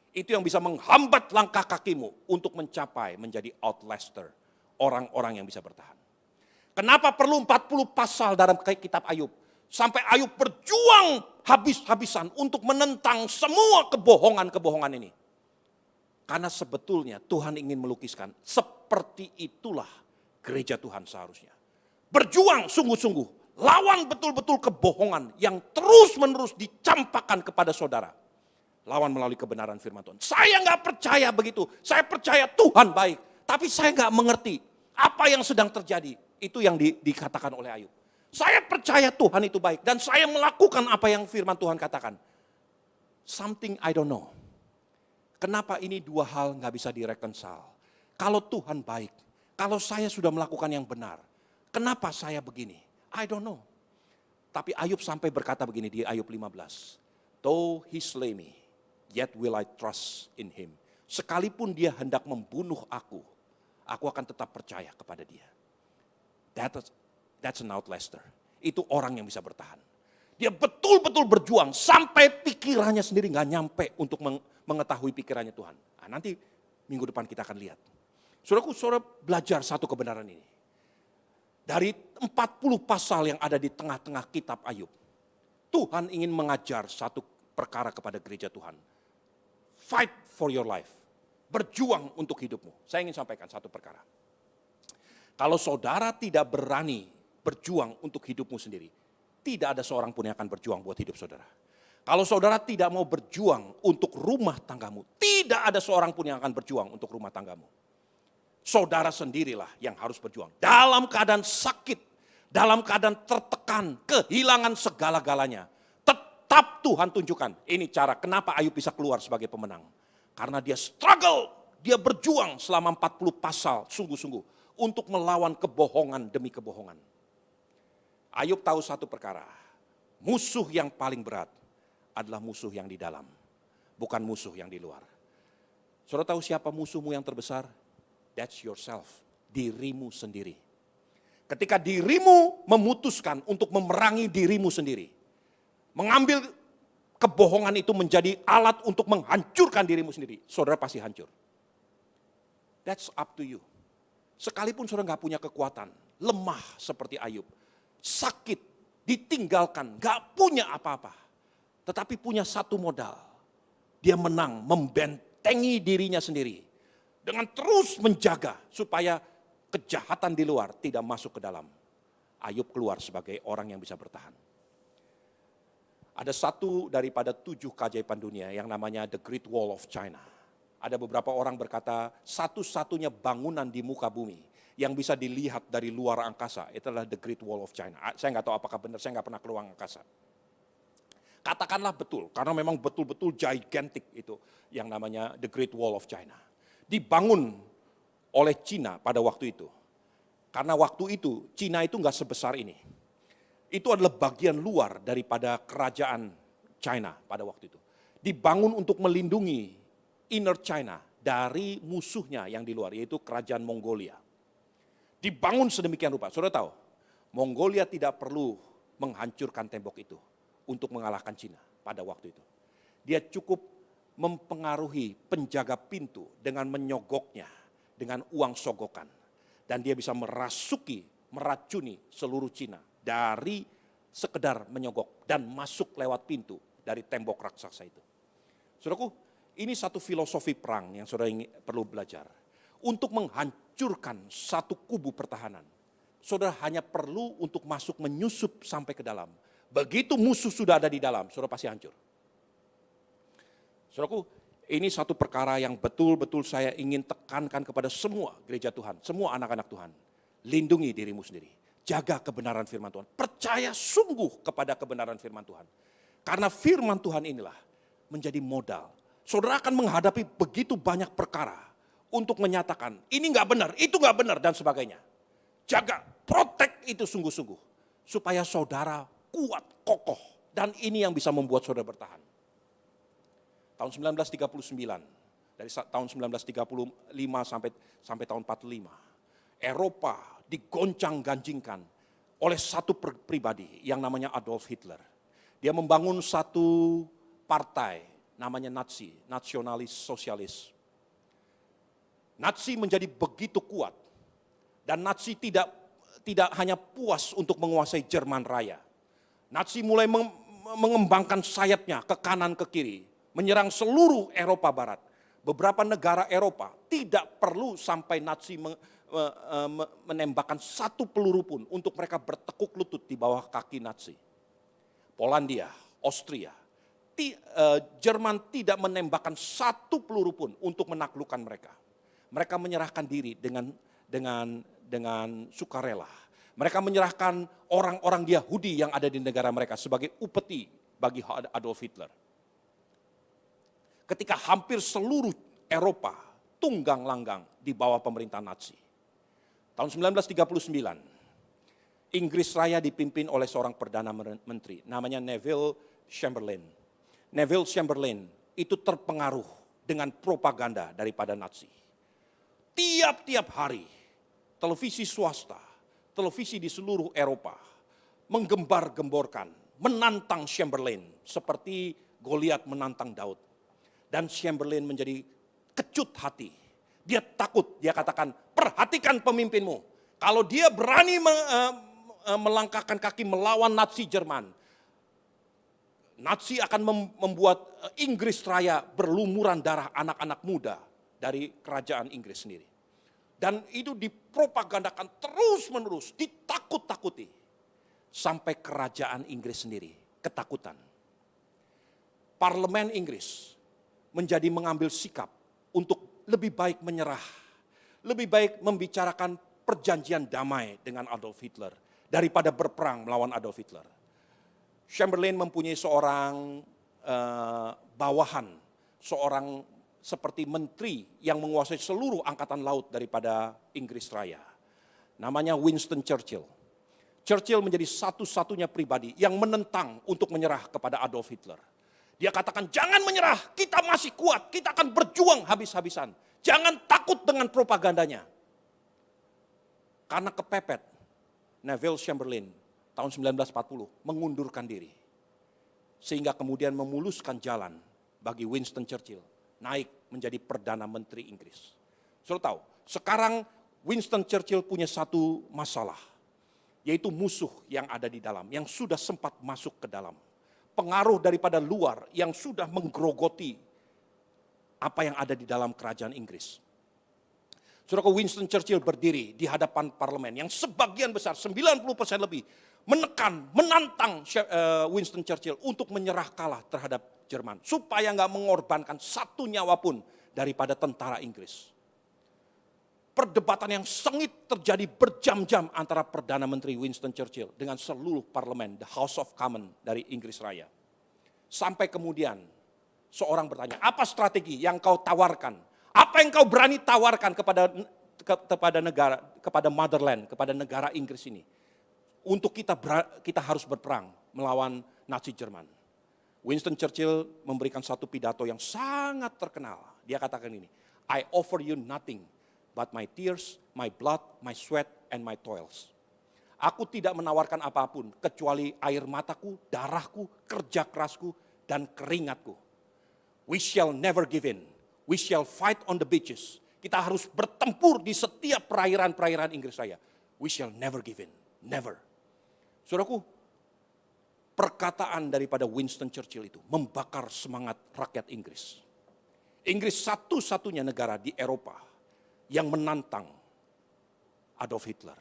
Itu yang bisa menghambat langkah kakimu untuk mencapai menjadi outlaster. Orang-orang yang bisa bertahan. Kenapa perlu 40 pasal dalam kitab Ayub? Sampai Ayub berjuang habis-habisan untuk menentang semua kebohongan-kebohongan ini. Karena sebetulnya Tuhan ingin melukiskan seperti itulah gereja Tuhan seharusnya. Berjuang sungguh-sungguh. Lawan betul-betul kebohongan yang terus-menerus dicampakkan kepada saudara. Lawan melalui kebenaran firman Tuhan. Saya nggak percaya begitu. Saya percaya Tuhan baik. Tapi saya nggak mengerti apa yang sedang terjadi. Itu yang dikatakan oleh Ayub. Saya percaya Tuhan itu baik. Dan saya melakukan apa yang firman Tuhan katakan. Something I don't know. Kenapa ini dua hal nggak bisa direkonsal? Kalau Tuhan baik. Kalau saya sudah melakukan yang benar. Kenapa saya begini? I don't know. Tapi Ayub sampai berkata begini di Ayub 15. Though he slay me, yet will I trust in him. Sekalipun dia hendak membunuh aku akan tetap percaya kepada dia. That's an outlaster. Itu orang yang bisa bertahan. Dia betul-betul berjuang sampai pikirannya sendiri gak nyampe untuk mengetahui pikirannya Tuhan. Nah, nanti minggu depan kita akan lihat. Saudaraku, saudara belajar satu kebenaran ini. Dari 40 pasal yang ada di tengah-tengah kitab Ayub, Tuhan ingin mengajar satu perkara kepada gereja Tuhan. Fight for your life. Berjuang untuk hidupmu. Saya ingin sampaikan satu perkara. Kalau saudara tidak berani berjuang untuk hidupmu sendiri, tidak ada seorang pun yang akan berjuang buat hidup saudara. Kalau saudara tidak mau berjuang untuk rumah tanggamu, tidak ada seorang pun yang akan berjuang untuk rumah tanggamu. Saudara sendirilah yang harus berjuang. Dalam keadaan sakit, dalam keadaan tertekan, kehilangan segala-galanya. Tetap Tuhan tunjukkan, ini cara kenapa Ayub bisa keluar sebagai pemenang. Karena dia struggle, dia berjuang selama 40 pasal sungguh-sungguh. Untuk melawan kebohongan demi kebohongan. Ayub tahu satu perkara, musuh yang paling berat adalah musuh yang di dalam, bukan musuh yang di luar. Saudara tahu siapa musuhmu yang terbesar? That's yourself, dirimu sendiri. Ketika dirimu memutuskan untuk memerangi dirimu sendiri, mengambil kebohongan itu menjadi alat untuk menghancurkan dirimu sendiri, saudara pasti hancur. That's up to you. Sekalipun saudara nggak punya kekuatan, lemah seperti Ayub, sakit, ditinggalkan, nggak punya apa-apa, tetapi punya satu modal. Dia menang, membentengi dirinya sendiri dengan terus menjaga supaya kejahatan di luar tidak masuk ke dalam. Ayub keluar sebagai orang yang bisa bertahan. Ada satu daripada 7 keajaiban dunia yang namanya The Great Wall of China. Ada beberapa orang berkata satu-satunya bangunan di muka bumi yang bisa dilihat dari luar angkasa, itu adalah The Great Wall of China. Saya nggak tahu apakah benar, saya nggak pernah keluar angkasa. Katakanlah betul, karena memang betul-betul gigantic itu yang namanya The Great Wall of China. Dibangun oleh Cina pada waktu itu. Karena waktu itu Cina itu nggak sebesar ini. Itu adalah bagian luar daripada kerajaan China pada waktu itu. Dibangun untuk melindungi inner China dari musuhnya yang di luar, yaitu kerajaan Mongolia. Dibangun sedemikian rupa. Saudara tahu, Mongolia tidak perlu menghancurkan tembok itu untuk mengalahkan Cina pada waktu itu. Dia cukup mempengaruhi penjaga pintu dengan menyogoknya dengan uang sogokan. Dan dia bisa meracuni seluruh Cina dari sekedar menyogok dan masuk lewat pintu dari tembok raksasa itu. Saudaraku, ini satu filosofi perang yang saudara perlu belajar. Untuk menghancurkan satu kubu pertahanan, saudara hanya perlu untuk masuk menyusup sampai ke dalam. Begitu musuh sudah ada di dalam, saudara pasti hancur. Saudaraku, ini satu perkara yang betul-betul saya ingin tekankan kepada semua gereja Tuhan, semua anak-anak Tuhan. Lindungi dirimu sendiri, jaga kebenaran firman Tuhan, percaya sungguh kepada kebenaran firman Tuhan. Karena firman Tuhan inilah menjadi modal. Saudara akan menghadapi begitu banyak perkara untuk menyatakan ini nggak benar, itu nggak benar dan sebagainya. Jaga, protect itu sungguh-sungguh supaya saudara kuat, kokoh, dan ini yang bisa membuat saudara bertahan. Tahun 1939, dari tahun 1935 sampai tahun 45, Eropa digoncang-ganjingkan oleh satu pribadi yang namanya Adolf Hitler. Dia membangun satu partai namanya Nazi, nasionalis sosialis. Nazi menjadi begitu kuat dan Nazi tidak hanya puas untuk menguasai Jerman Raya. Nazi mulai mengembangkan sayapnya ke kanan ke kiri, menyerang seluruh Eropa Barat. Beberapa negara Eropa tidak perlu sampai Nazi menembakkan satu peluru pun untuk mereka bertekuk lutut di bawah kaki Nazi. Polandia, Austria, Jerman tidak menembakkan satu peluru pun untuk menaklukkan mereka. Mereka menyerahkan diri dengan sukarela. Mereka menyerahkan orang-orang Yahudi yang ada di negara mereka sebagai upeti bagi Adolf Hitler. Ketika hampir seluruh Eropa tunggang langgang di bawah pemerintahan Nazi. Tahun 1939, Inggris Raya dipimpin oleh seorang Perdana Menteri, namanya Neville Chamberlain. Neville Chamberlain itu terpengaruh dengan propaganda daripada Nazi. Tiap-tiap hari, televisi swasta, televisi di seluruh Eropa menggembar-gemborkan, menantang Chamberlain seperti Goliat menantang Daud. Dan Chamberlain menjadi kecut hati. Dia takut, dia katakan, perhatikan pemimpinmu. Kalau dia berani melangkahkan kaki melawan Nazi Jerman, Nazi akan membuat Inggris Raya berlumuran darah anak-anak muda dari kerajaan Inggris sendiri. Dan itu dipropagandakan terus-menerus, ditakut-takuti. Sampai kerajaan Inggris sendiri ketakutan. Parlemen Inggris mengambil sikap untuk lebih baik menyerah. Lebih baik membicarakan perjanjian damai dengan Adolf Hitler daripada berperang melawan Adolf Hitler. Chamberlain mempunyai seorang bawahan, seorang seperti menteri yang menguasai seluruh angkatan laut daripada Inggris Raya. Namanya Winston Churchill. Churchill menjadi satu-satunya pribadi yang menentang untuk menyerah kepada Adolf Hitler. Dia katakan, jangan menyerah, kita masih kuat, kita akan berjuang habis-habisan. Jangan takut dengan propagandanya. Karena kepepet, Neville Chamberlain tahun 1940 mengundurkan diri. Sehingga kemudian memuluskan jalan bagi Winston Churchill naik menjadi Perdana Menteri Inggris. Saudara tahu, sekarang Winston Churchill punya satu masalah, yaitu musuh yang ada di dalam, yang sudah sempat masuk ke dalam. Pengaruh daripada luar yang sudah menggerogoti apa yang ada di dalam kerajaan Inggris. Saudara, Winston Churchill berdiri di hadapan parlemen yang sebagian besar, 90% lebih, menantang Winston Churchill untuk menyerah kalah terhadap Jerman. Supaya nggak mengorbankan satu nyawa pun daripada tentara Inggris. Perdebatan yang sengit terjadi berjam-jam antara Perdana Menteri Winston Churchill dengan seluruh parlemen, the House of Commons dari Inggris Raya. Sampai kemudian seorang bertanya, apa strategi yang kau tawarkan? Apa yang kau berani tawarkan kepada negara, kepada motherland, kepada negara Inggris ini? Untuk kita harus berperang melawan Nazi Jerman. Winston Churchill memberikan satu pidato yang sangat terkenal. Dia katakan ini, I offer you nothing but my tears, my blood, my sweat, and my toils. Aku tidak menawarkan apapun kecuali air mataku, darahku, kerja kerasku, dan keringatku. We shall never give in. We shall fight on the beaches. Kita harus bertempur di setiap perairan-perairan Inggris Raya. We shall never give in. Never. Saudaraku, perkataan daripada Winston Churchill itu membakar semangat rakyat Inggris. Inggris satu-satunya negara di Eropa yang menantang Adolf Hitler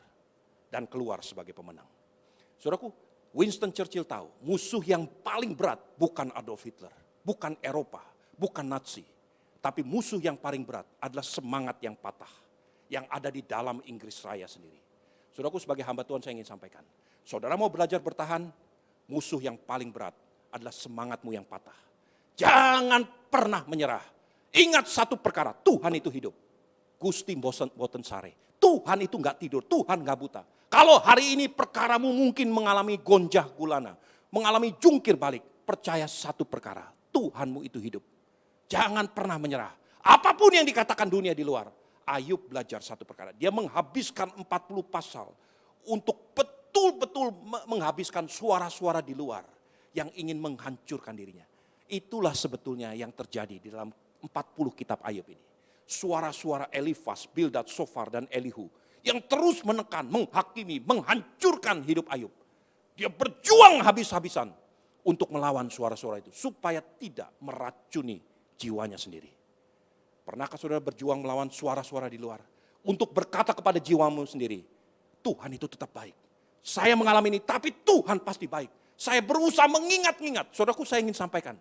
dan keluar sebagai pemenang. Saudaraku, Winston Churchill tahu musuh yang paling berat bukan Adolf Hitler, bukan Eropa, bukan Nazi. Tapi musuh yang paling berat adalah semangat yang patah yang ada di dalam Inggris Raya sendiri. Saudaraku, sebagai hamba Tuhan saya ingin sampaikan. Saudara mau belajar bertahan, musuh yang paling berat adalah semangatmu yang patah. Jangan pernah menyerah. Ingat satu perkara, Tuhan itu hidup. Gusti boten sare. Tuhan itu enggak tidur, Tuhan enggak buta. Kalau hari ini perkaramu mungkin mengalami gonjah gulana, mengalami jungkir balik, percaya satu perkara, Tuhanmu itu hidup. Jangan pernah menyerah. Apapun yang dikatakan dunia di luar, Ayub belajar satu perkara. Dia menghabiskan 40 pasal untuk betul-betul menghabiskan suara-suara di luar yang ingin menghancurkan dirinya. Itulah sebetulnya yang terjadi di dalam 40 kitab Ayub ini. Suara-suara Elifas, Bildad, Sofar, dan Elihu yang terus menekan, menghakimi, menghancurkan hidup Ayub. Dia berjuang habis-habisan untuk melawan suara-suara itu supaya tidak meracuni jiwanya sendiri. Pernahkah saudara berjuang melawan suara-suara di luar untuk berkata kepada jiwamu sendiri, Tuhan itu tetap baik. Saya mengalami ini, tapi Tuhan pasti baik. Saya berusaha mengingat-ingat. Saudaraku, saya ingin sampaikan.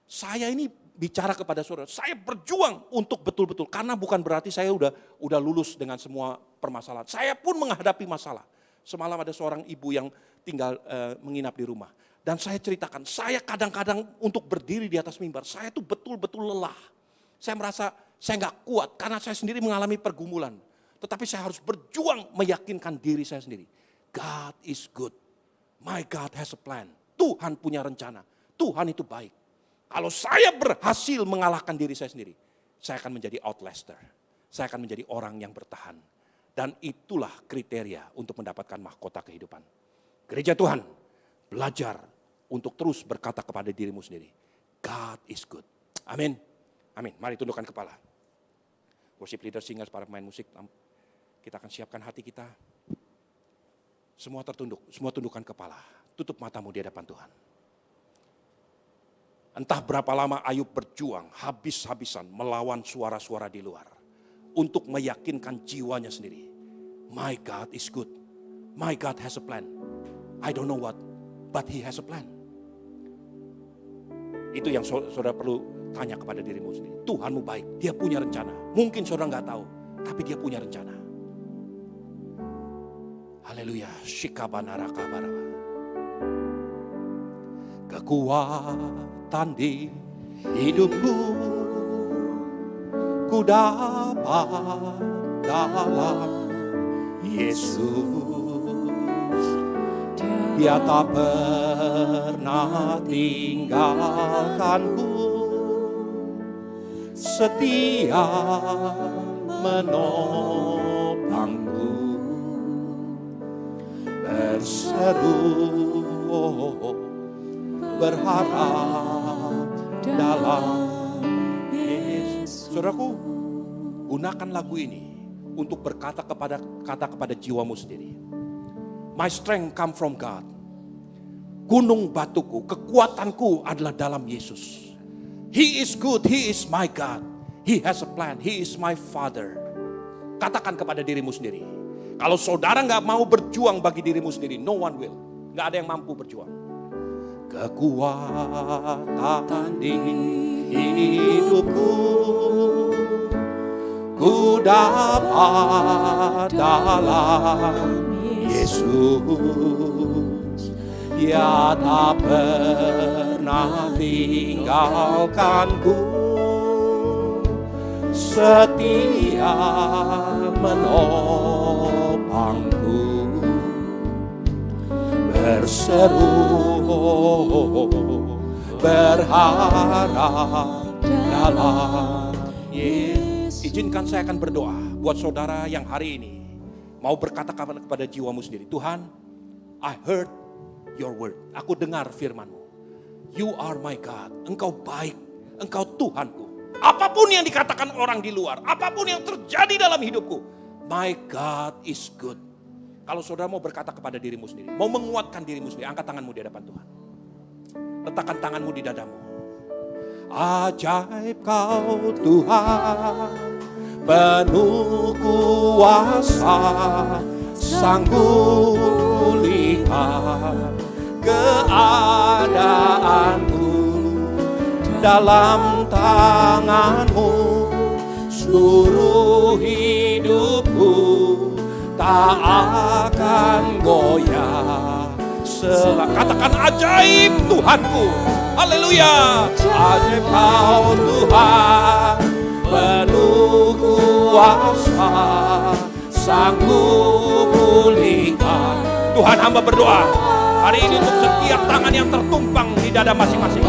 Saya ini bicara kepada saudara. Saya berjuang untuk betul-betul. Karena bukan berarti saya udah lulus dengan semua permasalahan. Saya pun menghadapi masalah. Semalam ada seorang ibu yang tinggal menginap di rumah. Dan saya ceritakan, saya kadang-kadang untuk berdiri di atas mimbar, saya tuh betul-betul lelah. Saya merasa saya gak kuat karena saya sendiri mengalami pergumulan. Tetapi saya harus berjuang meyakinkan diri saya sendiri. God is good. My God has a plan. Tuhan punya rencana. Tuhan itu baik. Kalau saya berhasil mengalahkan diri saya sendiri, saya akan menjadi outlaster. Saya akan menjadi orang yang bertahan. Dan itulah kriteria untuk mendapatkan mahkota kehidupan. Gereja Tuhan, belajar untuk terus berkata kepada dirimu sendiri, God is good. Amin. Amin. Mari tundukkan kepala. Worship leader, singers, para pemain musik, kita akan siapkan hati kita. Semua tertunduk, semua tundukkan kepala. Tutup matamu di hadapan Tuhan. Entah berapa lama Ayub berjuang habis-habisan melawan suara-suara di luar. Untuk meyakinkan jiwanya sendiri. My God is good. My God has a plan. I don't know what, but He has a plan. Itu yang saudara perlu tanya kepada dirimu sendiri. Tuhanmu baik, Dia punya rencana. Mungkin saudara nggak tahu, tapi Dia punya rencana. Haleluya. Shikabanarakabaraba. Kekuatan di hidupku ku dapat dalam Yesus. Dia tak pernah tinggalkanku, setia menopangku, berseru berharap dalam Yesus. Saudaraku, gunakan lagu ini untuk berkata kepada jiwamu sendiri. My strength come from God. Gunung batuku, kekuatanku adalah dalam Yesus. He is good, He is my God. He has a plan, He is my Father. Katakan kepada dirimu sendiri. Kalau saudara gak mau berjuang bagi dirimu sendiri, no one will. Gak ada yang mampu berjuang. Kekuatan di hidupku, ku dapat dalam Yesus. Dia tak pernah tinggalkanku, setia menopangku, berseru berharap dalam Yesus. Izinkan saya akan berdoa buat saudara yang hari ini mau berkata kepada jiwamu sendiri. Tuhan, I heard your word. Aku dengar firman-Mu. You are my God. Engkau baik. Engkau Tuhanku. Apapun yang dikatakan orang di luar, apapun yang terjadi dalam hidupku, my God is good. Kalau saudara mau berkata kepada dirimu sendiri, mau menguatkan dirimu sendiri, angkat tanganmu di hadapan Tuhan. Letakkan tanganmu di dadamu. Ajaib Kau Tuhan, penuh kuasa, sanggup lihat keadaanku dalam tangan-Mu, seluruh hidupku tak akan goyah. Katakan ajaib Tuhanku. Haleluya. Ajaib Kau Tuhan, penuh kuasa, sanggup pulihkan. Tuhan, hamba berdoa hari ini untuk setiap tangan yang tertumpang di dada masing-masing.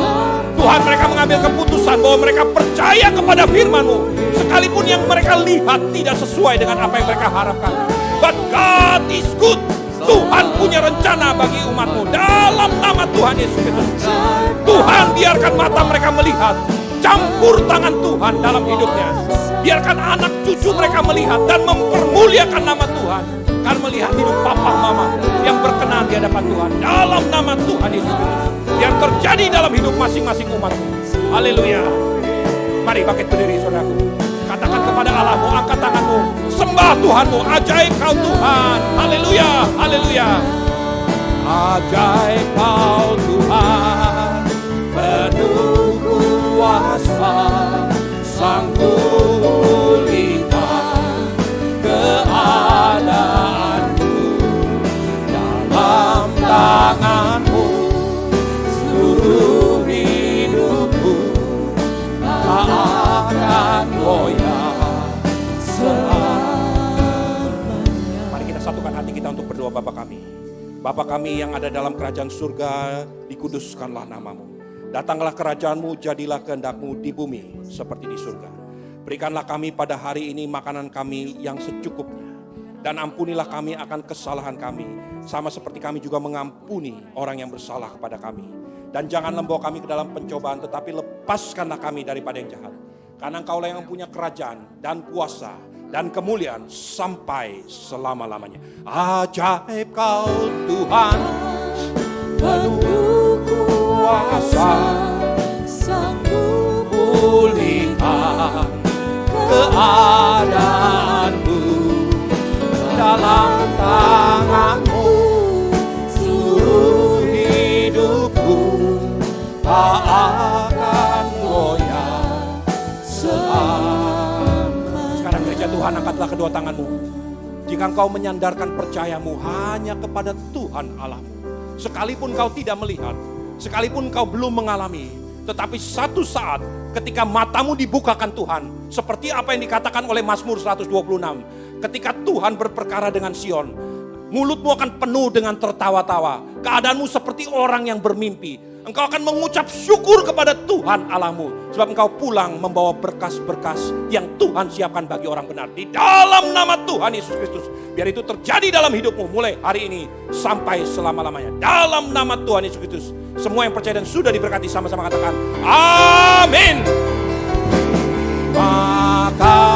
Tuhan, mereka mengambil keputusan bahwa mereka percaya kepada firman-Mu, sekalipun yang mereka lihat tidak sesuai dengan apa yang mereka harapkan. But God is good. Tuhan punya rencana bagi umat-Mu dalam nama Tuhan Yesus Kristus. Tuhan, biarkan mata mereka melihat campur tangan Tuhan dalam hidupnya. Biarkan anak cucu mereka melihat dan mempermuliakan nama Tuhan. Karena melihat hidup papa mama yang berkenan di hadapan Tuhan. Dalam nama Tuhan Yesus Kristus. Yang terjadi dalam hidup masing-masing umat. Haleluya. Mari bangkit berdiri saudaraku. Katakan kepada Allahmu, angkat tanganmu, sembah Tuhanmu. Ajaib Kau Tuhan. Haleluya, haleluya. Ajaib Kau Tuhan, penuh kuasa, sanggup pulihkan keadaanku dalam tangan-Mu, seluruh hidupku tak akan goyah selamanya. Mari kita satukan hati kita untuk berdoa. Bapa kami, Bapa kami yang ada dalam kerajaan surga, dikuduskanlah nama-Mu. Datanglah kerajaan-Mu, jadilah kehendak-Mu di bumi seperti di surga. Berikanlah kami pada hari ini makanan kami yang secukupnya. Dan ampunilah kami akan kesalahan kami, sama seperti kami juga mengampuni orang yang bersalah kepada kami. Dan jangan membawa kami ke dalam pencobaan, tetapi lepaskanlah kami daripada yang jahat. Karena Engkaulah yang punya kerajaan dan kuasa dan kemuliaan sampai selama-lamanya. Ajaib Kau Tuhan, penuh kuasa, sanggup pulihkan keadaanku dalam tangan-Mu, seluruh hidupku tak akan goyah selamanya. Sekarang gereja Tuhan, angkatlah kedua tanganmu. Jika engkau menyandarkan percayamu hanya kepada Tuhan Allahmu, sekalipun kau tidak melihat, sekalipun kau belum mengalami, tetapi satu saat ketika matamu dibukakan Tuhan, seperti apa yang dikatakan oleh Mazmur 126, ketika Tuhan berperkara dengan Sion, Mulutmu akan penuh dengan tertawa-tawa. Keadaanmu seperti orang yang bermimpi. Engkau akan mengucap syukur kepada Tuhan Allahmu. Sebab engkau pulang membawa berkas-berkas yang Tuhan siapkan bagi orang benar. Di dalam nama Tuhan Yesus Kristus. Biar itu terjadi dalam hidupmu mulai hari ini sampai selama-lamanya. Dalam nama Tuhan Yesus Kristus. Semua yang percaya dan sudah diberkati sama-sama katakan amin. Maka